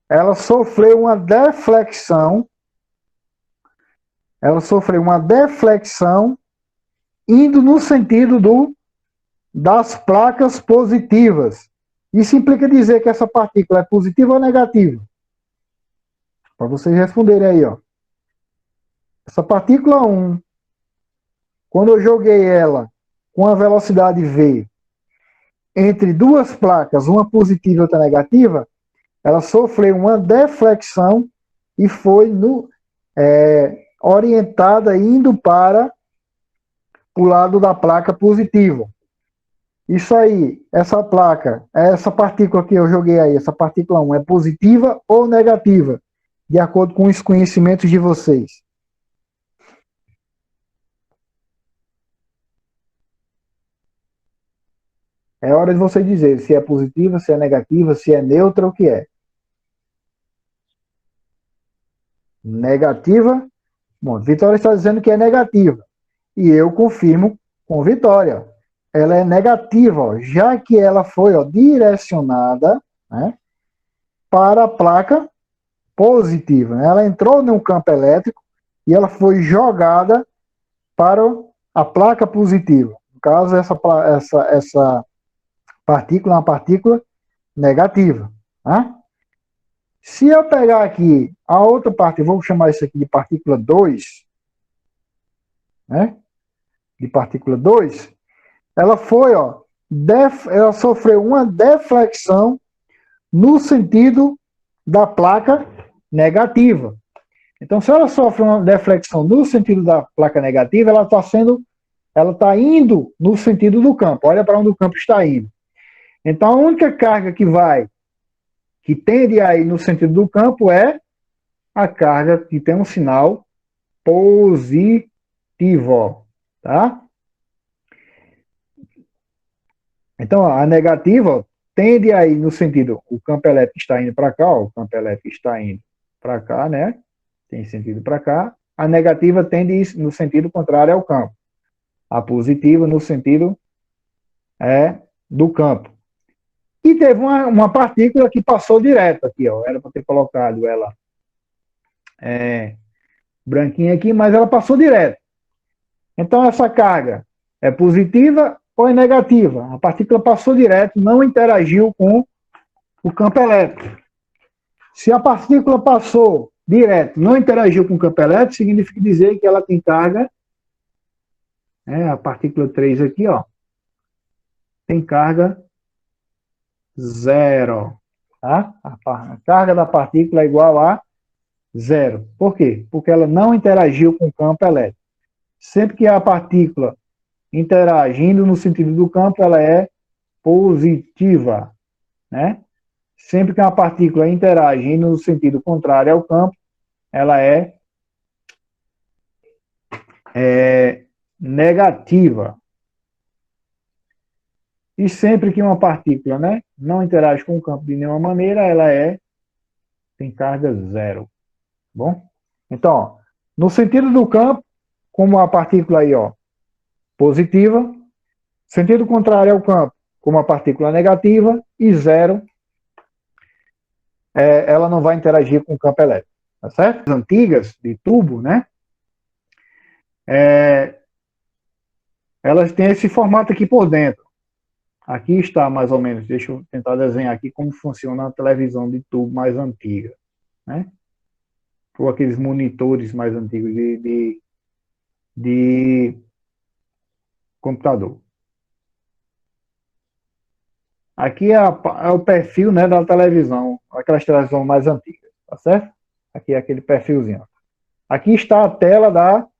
Ela sofreu uma deflexão. Indo no sentido das placas positivas. Isso implica dizer que essa partícula é positiva ou negativa? Para vocês responderem aí, ó. Essa partícula 1, quando eu joguei ela com a velocidade v entre duas placas, uma positiva e outra negativa, ela sofreu uma deflexão e foi orientada indo para o lado da placa positiva. Isso aí, essa partícula que eu joguei aí, essa partícula 1, é positiva ou negativa? De acordo com os conhecimentos de vocês. É hora de você dizer se é positiva, se é negativa, se é neutra, o que é. Negativa? Bom, Vitória está dizendo que é negativa. E eu confirmo com Vitória. Ela é negativa, ó, já que ela foi, ó, direcionada, né, para a placa positiva. Né? Ela entrou no campo elétrico e ela foi jogada para a placa positiva. No caso, essa partícula é uma partícula negativa. Né? Se eu pegar aqui a outra parte, vou chamar isso aqui de partícula 2, né? De partícula 2, ela foi, ela sofreu uma deflexão no sentido da placa negativa. Então, se ela sofre uma deflexão no sentido da placa negativa, ela está indo no sentido do campo. Olha para onde o campo está indo. Então, a única carga que tende a ir no sentido do campo é a carga que tem um sinal positivo, tá? Então, a negativa tende a ir no sentido, o campo elétrico está indo para cá, ó, o campo elétrico está indo para cá, né? Tem sentido para cá. A negativa tende a ir no sentido contrário ao campo. A positiva no sentido do campo. E teve uma partícula que passou direto aqui, ó. Era para ter colocado ela branquinha aqui, mas ela passou direto. Então, essa carga é positiva ou é negativa? A partícula passou direto, não interagiu com o campo elétrico. Se a partícula passou direto, não interagiu com o campo elétrico, significa dizer que ela tem carga, a partícula 3 aqui, ó, tem carga zero. Tá? A carga da partícula é igual a zero. Por quê? Porque ela não interagiu com o campo elétrico. Sempre que a partícula interagindo no sentido do campo, ela é positiva, né? Sempre que uma partícula interagindo no sentido contrário ao campo, ela é negativa. E sempre que uma partícula, né, não interage com o campo de nenhuma maneira, ela tem carga zero. Bom? Então, ó, no sentido do campo, como a partícula aí, ó, positiva, sentido contrário ao campo, como a partícula negativa, e zero, ela não vai interagir com o campo elétrico. Tá certo? As antigas, de tubo, né, elas têm esse formato aqui por dentro. Aqui está mais ou menos, deixa eu tentar desenhar aqui como funciona a televisão de tubo mais antiga, né? Ou aqueles monitores mais antigos de computador. Aqui é o perfil, né, da televisão, aquelas televisões mais antigas, tá certo? Aqui é aquele perfilzinho. Aqui está a tela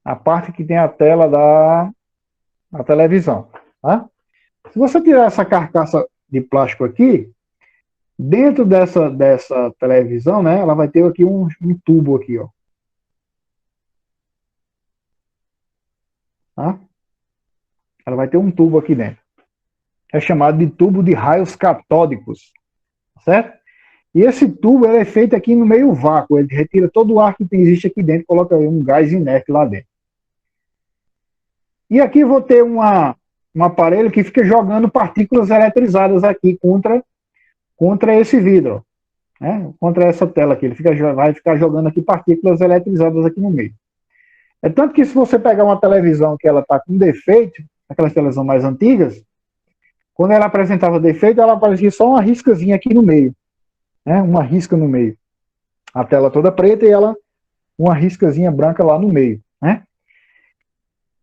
a parte que tem a tela da televisão, tá? Se você tirar essa carcaça de plástico aqui, dentro dessa televisão, né, ela vai ter aqui um tubo aqui, ó. Tá? Ela vai ter um tubo aqui dentro. É chamado de tubo de raios catódicos, certo? E esse tubo é feito aqui no meio vácuo, ele retira todo o ar que existe aqui dentro, coloca um gás inerte lá dentro. E aqui vou ter um aparelho que fica jogando partículas eletrizadas aqui contra esse vidro, né? Contra essa tela aqui, vai ficar jogando aqui partículas eletrizadas aqui no meio. É tanto que se você pegar uma televisão que ela está com defeito, aquelas televisões mais antigas, quando ela apresentava defeito, ela aparecia só uma riscazinha aqui no meio, né? Uma risca no meio. A tela toda preta e uma riscazinha branca lá no meio, né?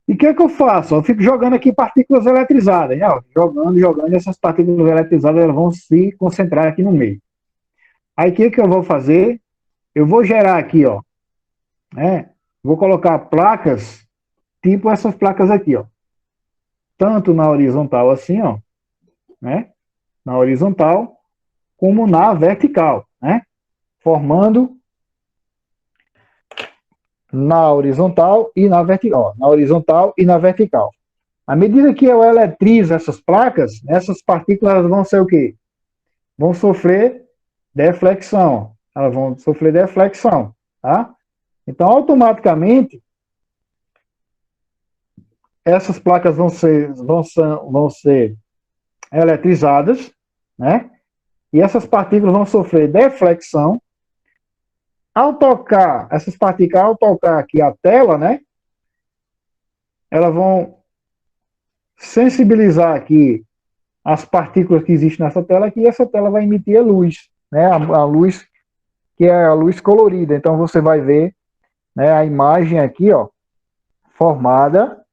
E o que é que eu faço? Eu fico jogando aqui partículas eletrizadas, né? Jogando, e essas partículas eletrizadas elas vão se concentrar aqui no meio. Aí o que é que eu vou fazer? Eu vou gerar aqui, ó, né? Vou colocar placas, tipo essas placas aqui, ó. Tanto na horizontal assim, ó, né? Na horizontal, como na vertical, né? Formando na horizontal e na vertical, na horizontal e na vertical. À medida que eu eletrizo essas placas, essas partículas vão ser o quê? Vão sofrer deflexão. Elas vão sofrer deflexão, tá? Então, automaticamente, essas placas vão ser eletrizadas, né? E essas partículas vão sofrer deflexão. Ao tocar, essas partículas, ao tocar aqui a tela, né? Elas vão sensibilizar aqui as partículas que existem nessa tela aqui, e essa tela vai emitir a luz, né? A luz que é a luz colorida. Então você vai ver, né, a imagem aqui, ó, formada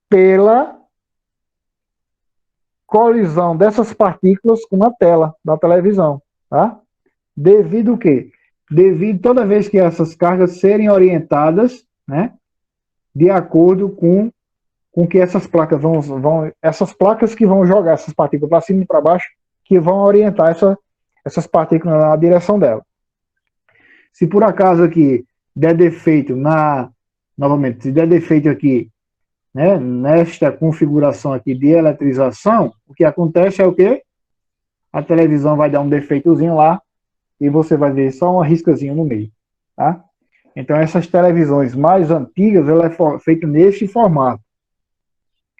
pela colisão dessas partículas com a tela da televisão, tá? Devido o quê? Devido toda vez que essas cargas serem orientadas, né, de acordo com que essas placas essas placas que vão jogar essas partículas para cima e para baixo, que vão orientar essas partículas na direção dela. Se por acaso aqui der defeito novamente, se der defeito aqui, né, nesta configuração aqui de eletrização, o que acontece é o quê? A televisão vai dar um defeitozinho lá e você vai ver só uma riscazinha no meio, tá? Então essas televisões mais antigas, ela é feita nesse formato,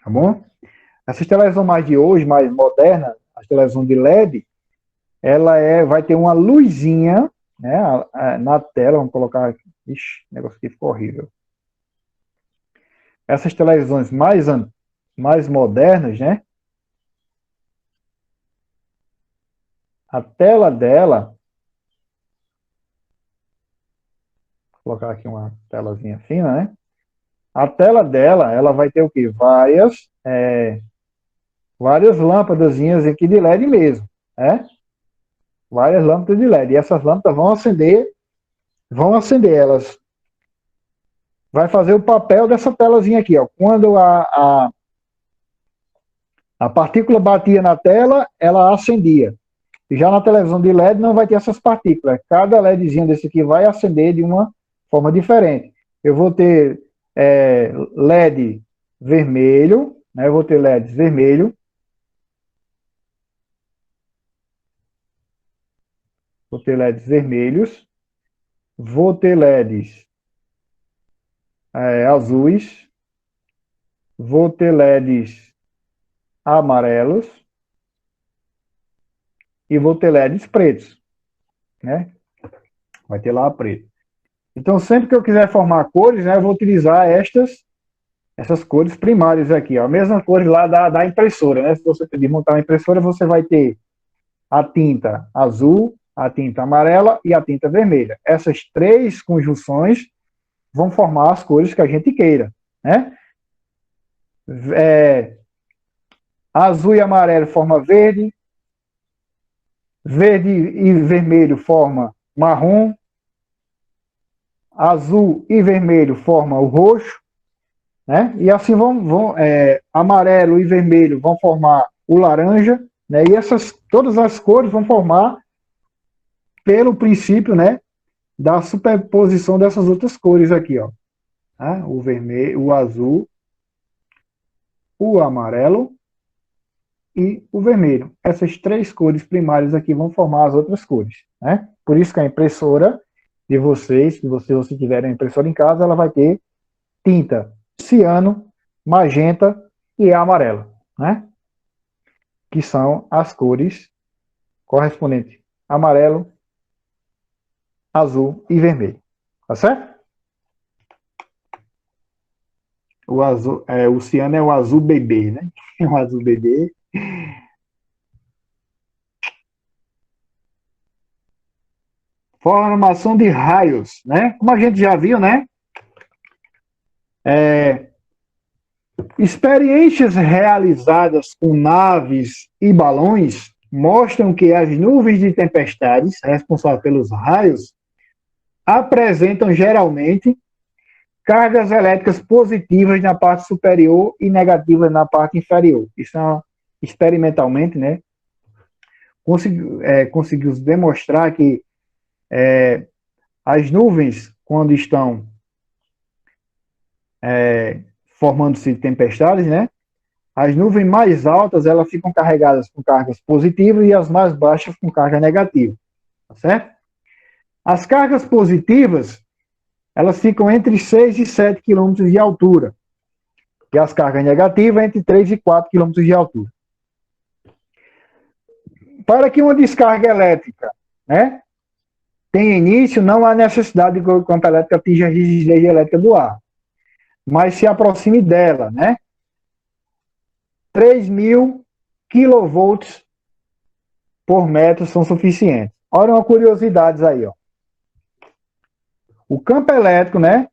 tá bom? Essas televisões mais de hoje, mais modernas, as televisões de LED, ela vai ter uma luzinha, né, na tela, vamos colocar aqui. Ixi, o negócio aqui ficou horrível. Essas televisões mais modernas, né, a tela dela, vou colocar aqui uma telazinha fina, né, a tela dela, ela vai ter o quê? Várias lâmpadazinhas aqui de LED mesmo, né? Várias lâmpadas de LED. E essas lâmpadas vão acender elas. Vai fazer o papel dessa telazinha aqui, ó. Quando a partícula batia na tela, ela acendia. E já na televisão de LED não vai ter essas partículas. Cada LEDzinho desse aqui vai acender de uma forma diferente. Eu vou ter LED vermelho, né? Eu vou ter LEDs vermelho. Vou ter LEDs vermelhos. Vou ter LEDs azuis. Vou ter LEDs amarelos. E vou ter LEDs pretos, né? Vai ter lá preto. Então, sempre que eu quiser formar cores, né, eu vou utilizar essas cores primárias aqui, ó. A mesma cor lá da impressora, né? Se você pedir montar uma impressora, você vai ter a tinta azul, a tinta amarela e a tinta vermelha. Essas três conjunções vão formar as cores que a gente queira, né? Azul e amarelo forma verde, verde e vermelho forma marrom, azul e vermelho forma o roxo, né? E assim amarelo e vermelho vão formar o laranja, né? E todas as cores vão formar pelo princípio, né, da superposição dessas outras cores aqui, ó. Tá? O vermelho, o azul, o amarelo e o vermelho. Essas três cores primárias aqui vão formar as outras cores, né? Por isso que a impressora de vocês, se vocês tiverem a impressora em casa, ela vai ter tinta ciano, magenta e amarela, né? Que são as cores correspondentes amarelo, azul e vermelho. Tá certo? O azul, o ciano é o azul bebê, né? O azul bebê. Formação de raios, né? Como a gente já viu, né? Experiências realizadas com naves e balões mostram que as nuvens de tempestades, responsáveis pelos raios, apresentam geralmente cargas elétricas positivas na parte superior e negativas na parte inferior. Isso experimentalmente, né? Conseguiu demonstrar que as nuvens, quando estão formando-se tempestades, né? As nuvens mais altas, elas ficam carregadas com cargas positivas e as mais baixas com carga negativa, tá certo? As cargas positivas, elas ficam entre 6 e 7 quilômetros de altura, e as cargas negativas entre 3 e 4 quilômetros de altura. Para que uma descarga elétrica, né, tenha início, não há necessidade de que o campo elétrico atinja a rigidez elétrica do ar, mas se aproxime dela, né? 3.000 kilovolts por metro são suficientes. Olha uma curiosidade aí, ó. O campo elétrico, né,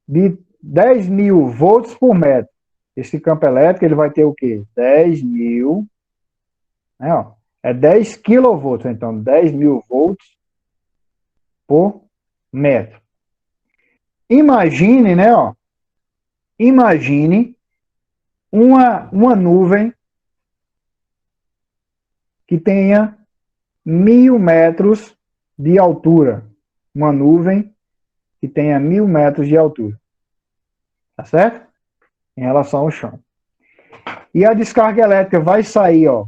de 10.000 volts por metro. Esse campo elétrico, ele vai ter o quê? 10.000, né, ó, É 10 kV, então 10 mil volts por metro. Imagine, né, ó, imagine uma nuvem que tenha 1.000 metros de altura. Uma nuvem que tenha 1.000 metros de altura. Tá certo? Em relação ao chão. E a descarga elétrica vai sair, ó,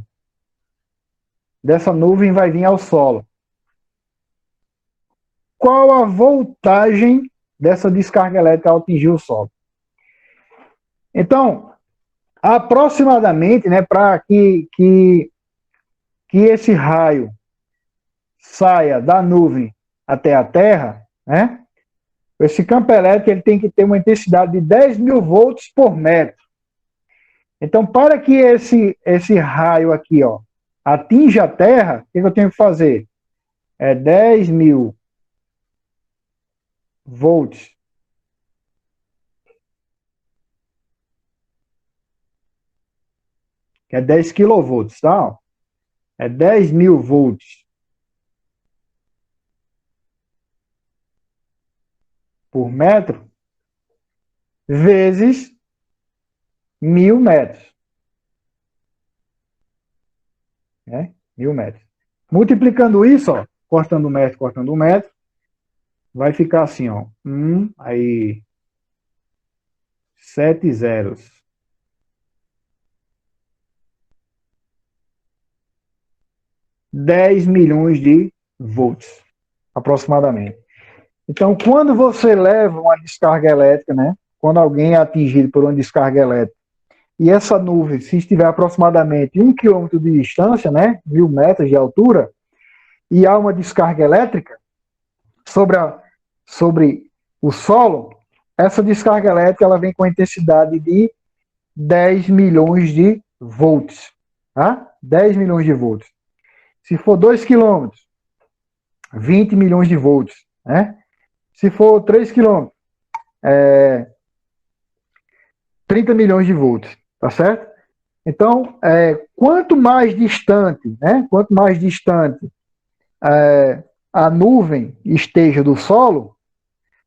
dessa nuvem, vai vir ao solo. Qual a voltagem dessa descarga elétrica ao atingir o solo? Então, aproximadamente, né, para que esse raio saia da nuvem até a Terra, né, esse campo elétrico ele tem que ter uma intensidade de 10 mil volts por metro. Então, para que esse raio aqui, ó, atinja a Terra, o que eu tenho que fazer? É 10 mil volts que é 10 kV, tá? É 10 mil volts por metro vezes 1.000 metros. Né? 1.000 metros. Multiplicando isso, ó, cortando um metro, vai ficar assim, ó. Aí 7 zeros. 10 milhões de volts, aproximadamente. Então, quando você leva uma descarga elétrica, né? Quando alguém é atingido por uma descarga elétrica, e essa nuvem, se estiver aproximadamente 1 quilômetro de distância, né? 1.000 metros de altura, e há uma descarga elétrica sobre o solo, essa descarga elétrica ela vem com a intensidade de 10 milhões de volts. Tá? 10 milhões de volts. Se for 2 quilômetros, 20 milhões de volts. Né? Se for 3 quilômetros, 30 milhões de volts. Tá certo? Então, quanto mais distante, né? Quanto mais distante a nuvem esteja do solo,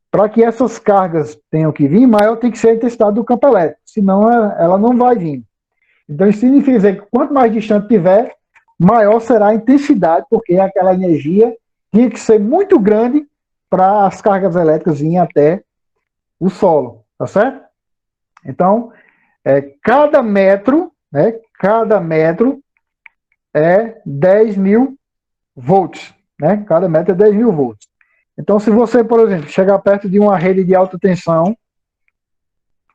para que essas cargas tenham que vir, maior tem que ser a intensidade do campo elétrico, senão ela não vai vir. Então, isso significa dizer que quanto mais distante tiver, maior será a intensidade, porque aquela energia tinha que ser muito grande para as cargas elétricas virem até o solo, tá certo? Então, cada metro, né, cada metro é 10 mil volts, né? Cada metro é 10 mil volts. Então, se você, por exemplo, chegar perto de uma rede de alta tensão,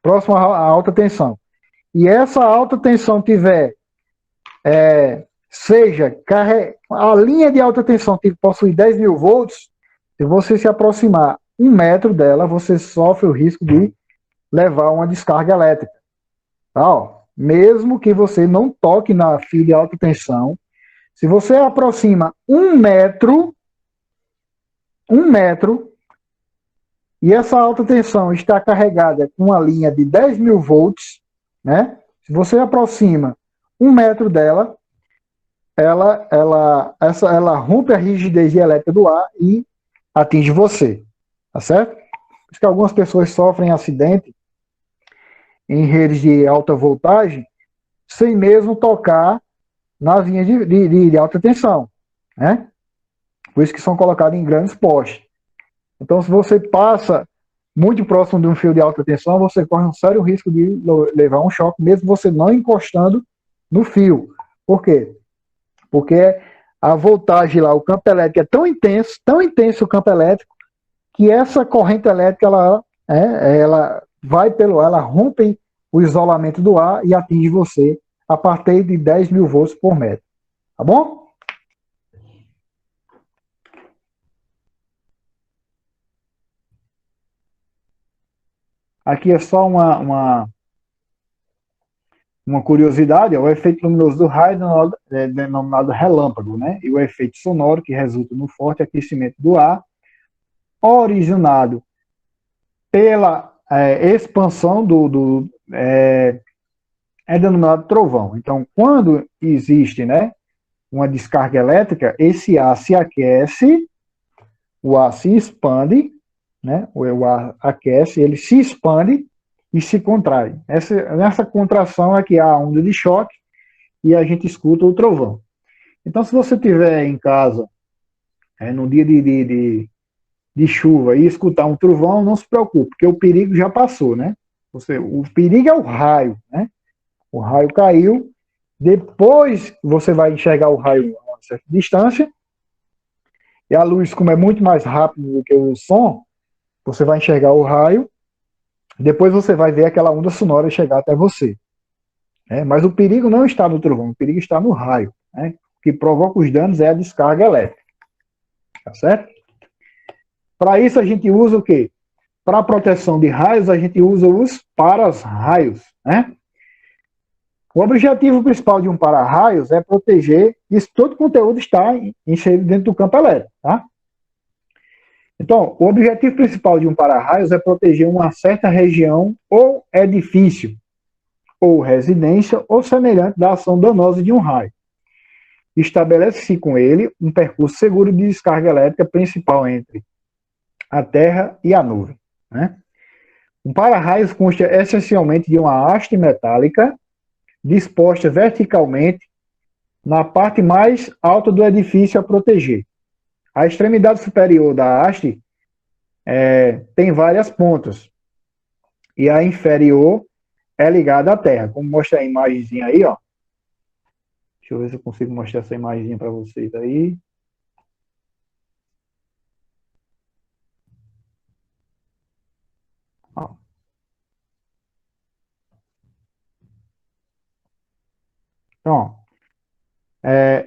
próximo à alta tensão, e essa alta tensão tiver, seja, a linha de alta tensão possui 10 mil volts, se você se aproximar 1 metro dela, você sofre o risco de levar uma descarga elétrica. Tá, ó. Mesmo que você não toque na fio de alta tensão, se você aproxima 1 metro, e essa alta tensão está carregada com uma linha de 10 mil volts, né? Se você aproxima 1 metro dela, ela rompe a rigidez elétrica do ar e atinge você, tá certo? Por isso que algumas pessoas sofrem acidente em redes de alta voltagem sem mesmo tocar nas linhas de alta tensão, né? Por isso que são colocados em grandes postes. Então, se você passa muito próximo de um fio de alta tensão, você corre um sério risco de levar um choque, mesmo você não encostando no fio. Por quê? Porque a voltagem lá, o campo elétrico é tão intenso o campo elétrico, que essa corrente elétrica, ela vai pelo ar, ela rompe o isolamento do ar e atinge você a partir de 10 mil volts por metro. Tá bom? Aqui é só uma curiosidade, o efeito luminoso do raio é denominado relâmpago, né? E o efeito sonoro, que resulta no forte aquecimento do ar, originado pela expansão é denominado trovão. Então, quando existe, né, uma descarga elétrica, esse ar se aquece, o ar se expande, né? O ar aquece, ele se expande e se contrai. Nessa contração é que há a onda de choque e a gente escuta o trovão. Então, se você estiver em casa, num dia de chuva e escutar um trovão, não se preocupe, porque o perigo já passou, né? O perigo é o raio, né? O raio caiu, depois você vai enxergar o raio a uma certa distância, e a luz, como é muito mais rápido do que o som, você vai enxergar o raio, depois você vai ver aquela onda sonora chegar até você. Né? Mas o perigo não está no trovão, o perigo está no raio. Né? O que provoca os danos é a descarga elétrica. Tá certo? Para isso a gente usa o quê? Para proteção de raios, a gente usa os para-raios. Né? O objetivo principal de um para-raios é proteger, isso todo o conteúdo está inserido dentro do campo elétrico. Tá? Então, o objetivo principal de um para-raios é proteger uma certa região ou edifício, ou residência, ou semelhante da ação danosa de um raio. Estabelece-se com ele um percurso seguro de descarga elétrica principal entre a terra e a nuvem. Né? Um para-raios consta essencialmente de uma haste metálica disposta verticalmente na parte mais alta do edifício a proteger. A extremidade superior da haste tem várias pontas e a inferior é ligada à terra, como mostra a imagenzinha aí, ó. Deixa eu ver se eu consigo mostrar essa imagenzinha para vocês aí. Ó. Então,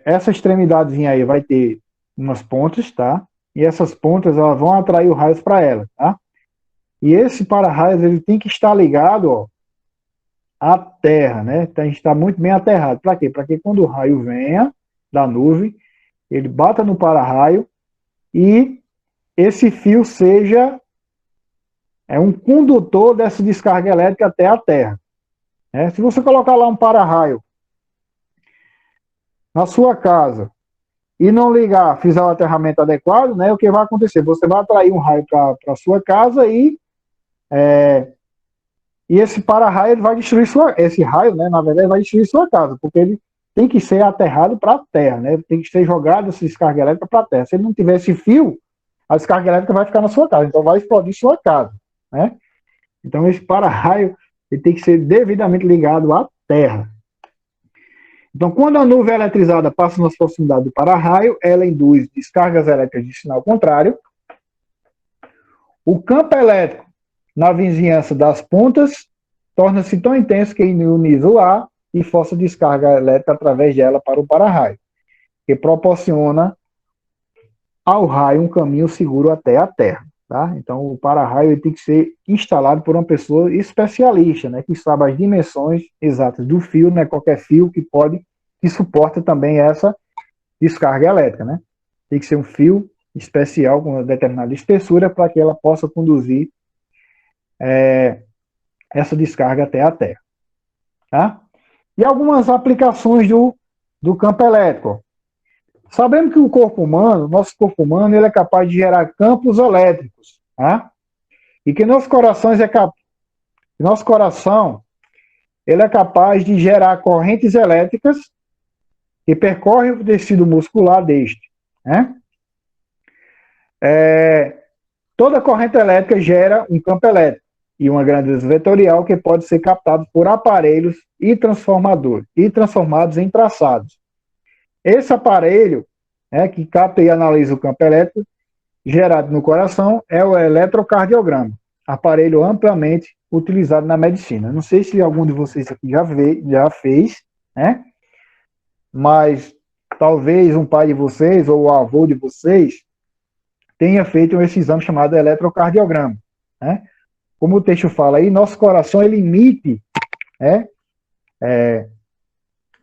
essa extremidadezinha aí vai ter umas pontas, tá? E essas pontas elas vão atrair os raios para ela, tá? E esse para-raios ele tem que estar ligado, ó, à terra, né? Então, a gente está muito bem aterrado. Para quê? Para que quando o raio venha da nuvem, ele bata no para-raio e esse fio seja um condutor dessa descarga elétrica até a terra. Né? Se você colocar lá um para-raio na sua casa e não ligar, fizer o aterramento adequado, né, o que vai acontecer? Você vai atrair um raio para a sua casa e esse para-raio ele vai destruir esse raio, né, na verdade, vai destruir sua casa, porque ele tem que ser aterrado para a terra, né, tem que ser jogado essa descarga elétrica para a terra. Se ele não tiver esse fio, a descarga elétrica vai ficar na sua casa, então vai explodir sua casa, né? Então esse para-raio ele tem que ser devidamente ligado à terra. Então, quando a nuvem eletrizada passa nas proximidades do para-raio, ela induz descargas elétricas de sinal contrário. O campo elétrico na vizinhança das pontas torna-se tão intenso que ioniza o ar e força descarga elétrica através dela para o para-raio, que proporciona ao raio um caminho seguro até a Terra. Tá? Então, o para-raio tem que ser instalado por uma pessoa especialista, né, que sabe as dimensões exatas do fio, não é qualquer fio que suporta também essa descarga elétrica. Né? Tem que ser um fio especial com uma determinada espessura para que ela possa conduzir essa descarga até a Terra. Tá? E algumas aplicações do campo elétrico. Sabemos que o corpo humano, nosso corpo humano, ele é capaz de gerar campos elétricos, tá? E que nosso coração ele é capaz de gerar correntes elétricas que percorrem o tecido muscular deste, né? Toda corrente elétrica gera um campo elétrico e uma grandeza vetorial que pode ser captado por aparelhos e transformadores e transformados em traçados. Esse aparelho, que capta e analisa o campo elétrico gerado no coração, é o eletrocardiograma, aparelho amplamente utilizado na medicina. Não sei se algum de vocês aqui já fez, né? Mas talvez um pai de vocês ou o avô de vocês tenha feito esse exame chamado eletrocardiograma. Né? Como o texto fala aí, nosso coração ele emite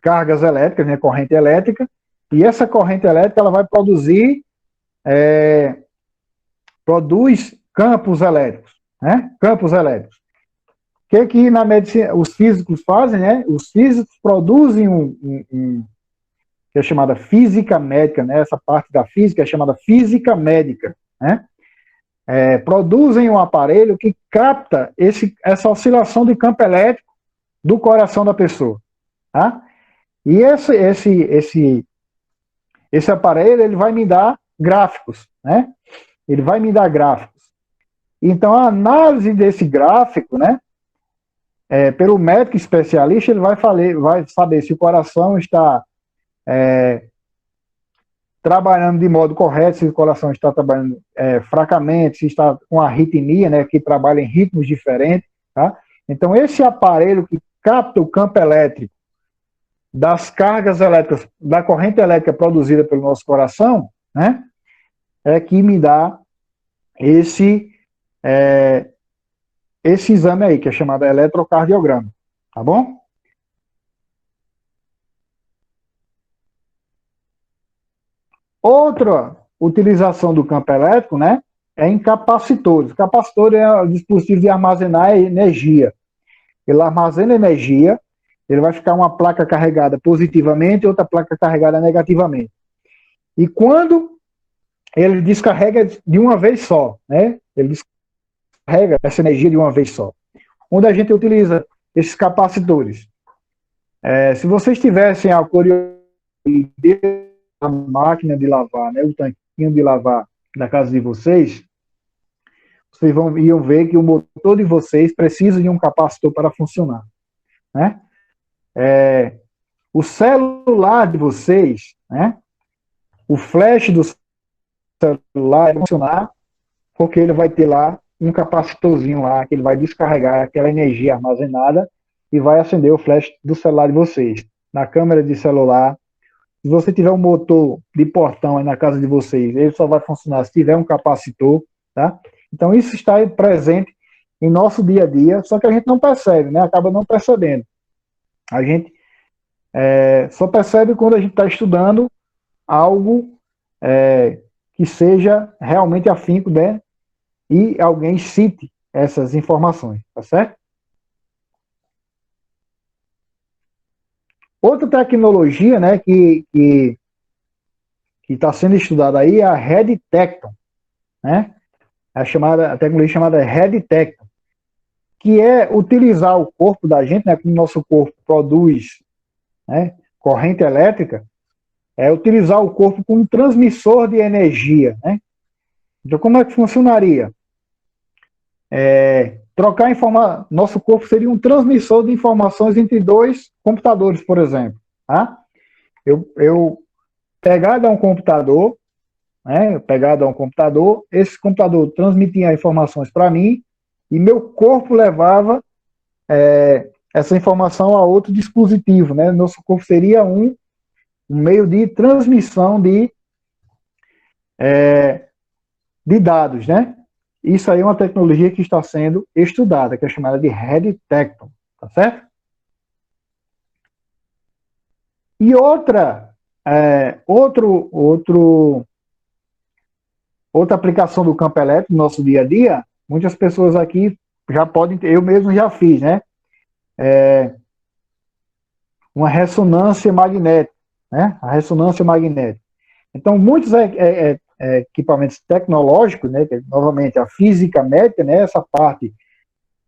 cargas elétricas, né, corrente elétrica, e essa corrente elétrica ela vai produz campos elétricos, né? Campos elétricos. O que na medicina os físicos fazem, né? Os físicos produzem que é chamada física médica, né? Essa parte da física é chamada física médica, né? Produzem um aparelho que capta essa oscilação de campo elétrico do coração da pessoa, tá? E esse aparelho ele vai me dar gráficos, né? Ele vai me dar gráficos. Então a análise desse gráfico, né? Pelo médico especialista, ele vai saber se o coração está trabalhando de modo correto, se o coração está trabalhando fracamente, se está com arritmia, né, que trabalha em ritmos diferentes, tá? Então, esse aparelho que capta o campo elétrico das cargas elétricas, da corrente elétrica produzida pelo nosso coração, né, é que me dá esse exame aí, que é chamado eletrocardiograma, tá bom? Outra utilização do campo elétrico, né, é em capacitores. Capacitor é um dispositivo de armazenar energia. Ele armazena energia, ele vai ficar uma placa carregada positivamente e outra placa carregada negativamente. E quando ele descarrega de uma vez só, né, ele descarrega essa energia de uma vez só. Onde a gente utiliza esses capacitores? Se vocês tivessem a curiosidade a máquina de lavar, né, o tanquinho de lavar da casa de vocês, vocês iam ver que o motor de vocês precisa de um capacitor para funcionar, né? O celular de vocês, né, o flash do celular vai funcionar porque ele vai ter lá um capacitorzinho lá que ele vai descarregar aquela energia armazenada e vai acender o flash do celular de vocês. Na câmera de celular, se você tiver um motor de portão aí na casa de vocês, ele só vai funcionar se tiver um capacitor, tá? Então isso está presente em nosso dia a dia, só que a gente não percebe, né? Acaba não percebendo. A gente só percebe quando a gente está estudando algo que seja realmente afinco, né? E alguém cite essas informações, tá certo? Outra tecnologia, né, que está sendo estudada aí é a Red Tecton, né? A tecnologia chamada Red Tecton, que é utilizar o corpo da gente, né, como o nosso corpo produz, né, corrente elétrica, é utilizar o corpo como transmissor de energia, né? Então, como é que funcionaria? Nosso corpo seria um transmissor de informações entre dois computadores, por exemplo. Tá? Eu pegado a um computador, né? Esse computador transmitia informações para mim e meu corpo levava essa informação a outro dispositivo, né? Nosso corpo seria um meio de transmissão de dados, né? Isso aí é uma tecnologia que está sendo estudada, que é chamada de Red Tecton, tá certo? E outra aplicação do campo elétrico no nosso dia a dia, muitas pessoas aqui já podem ter, eu mesmo já fiz, né? Uma ressonância magnética, né? A ressonância magnética. Então, muitos equipamentos tecnológicos, né? Que, novamente, a física médica, né? Essa parte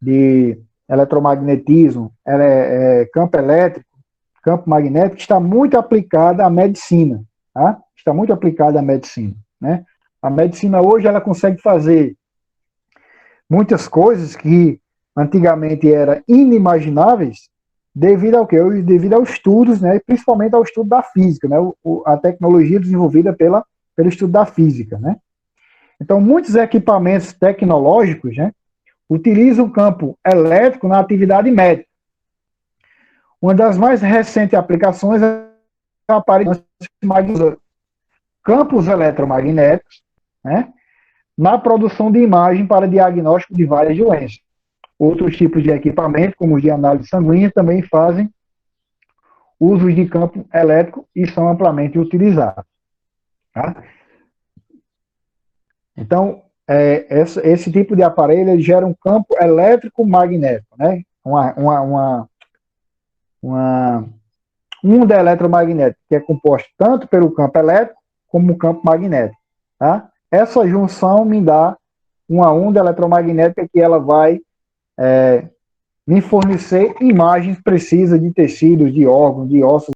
de eletromagnetismo, campo elétrico, campo magnético, está muito aplicada à medicina, tá? Está muito aplicada à medicina, né? A medicina hoje ela consegue fazer muitas coisas que antigamente eram inimagináveis devido ao quê? Devido aos estudos, né? Principalmente ao estudo da física, né? A tecnologia desenvolvida pelo estudo da física, né? Então, muitos equipamentos tecnológicos, né, utilizam o campo elétrico na atividade médica. Uma das mais recentes aplicações é o aparelho campos eletromagnéticos, né, na produção de imagem para diagnóstico de várias doenças. Outros tipos de equipamento, como os de análise sanguínea, também fazem uso de campo elétrico e são amplamente utilizados. Tá? Então, esse tipo de aparelho ele gera um campo elétrico magnético, né? onda eletromagnética, que é composta tanto pelo campo elétrico como o campo magnético. Tá? Essa junção me dá uma onda eletromagnética que ela vai me fornecer imagens precisas de tecidos, de órgãos, de ossos.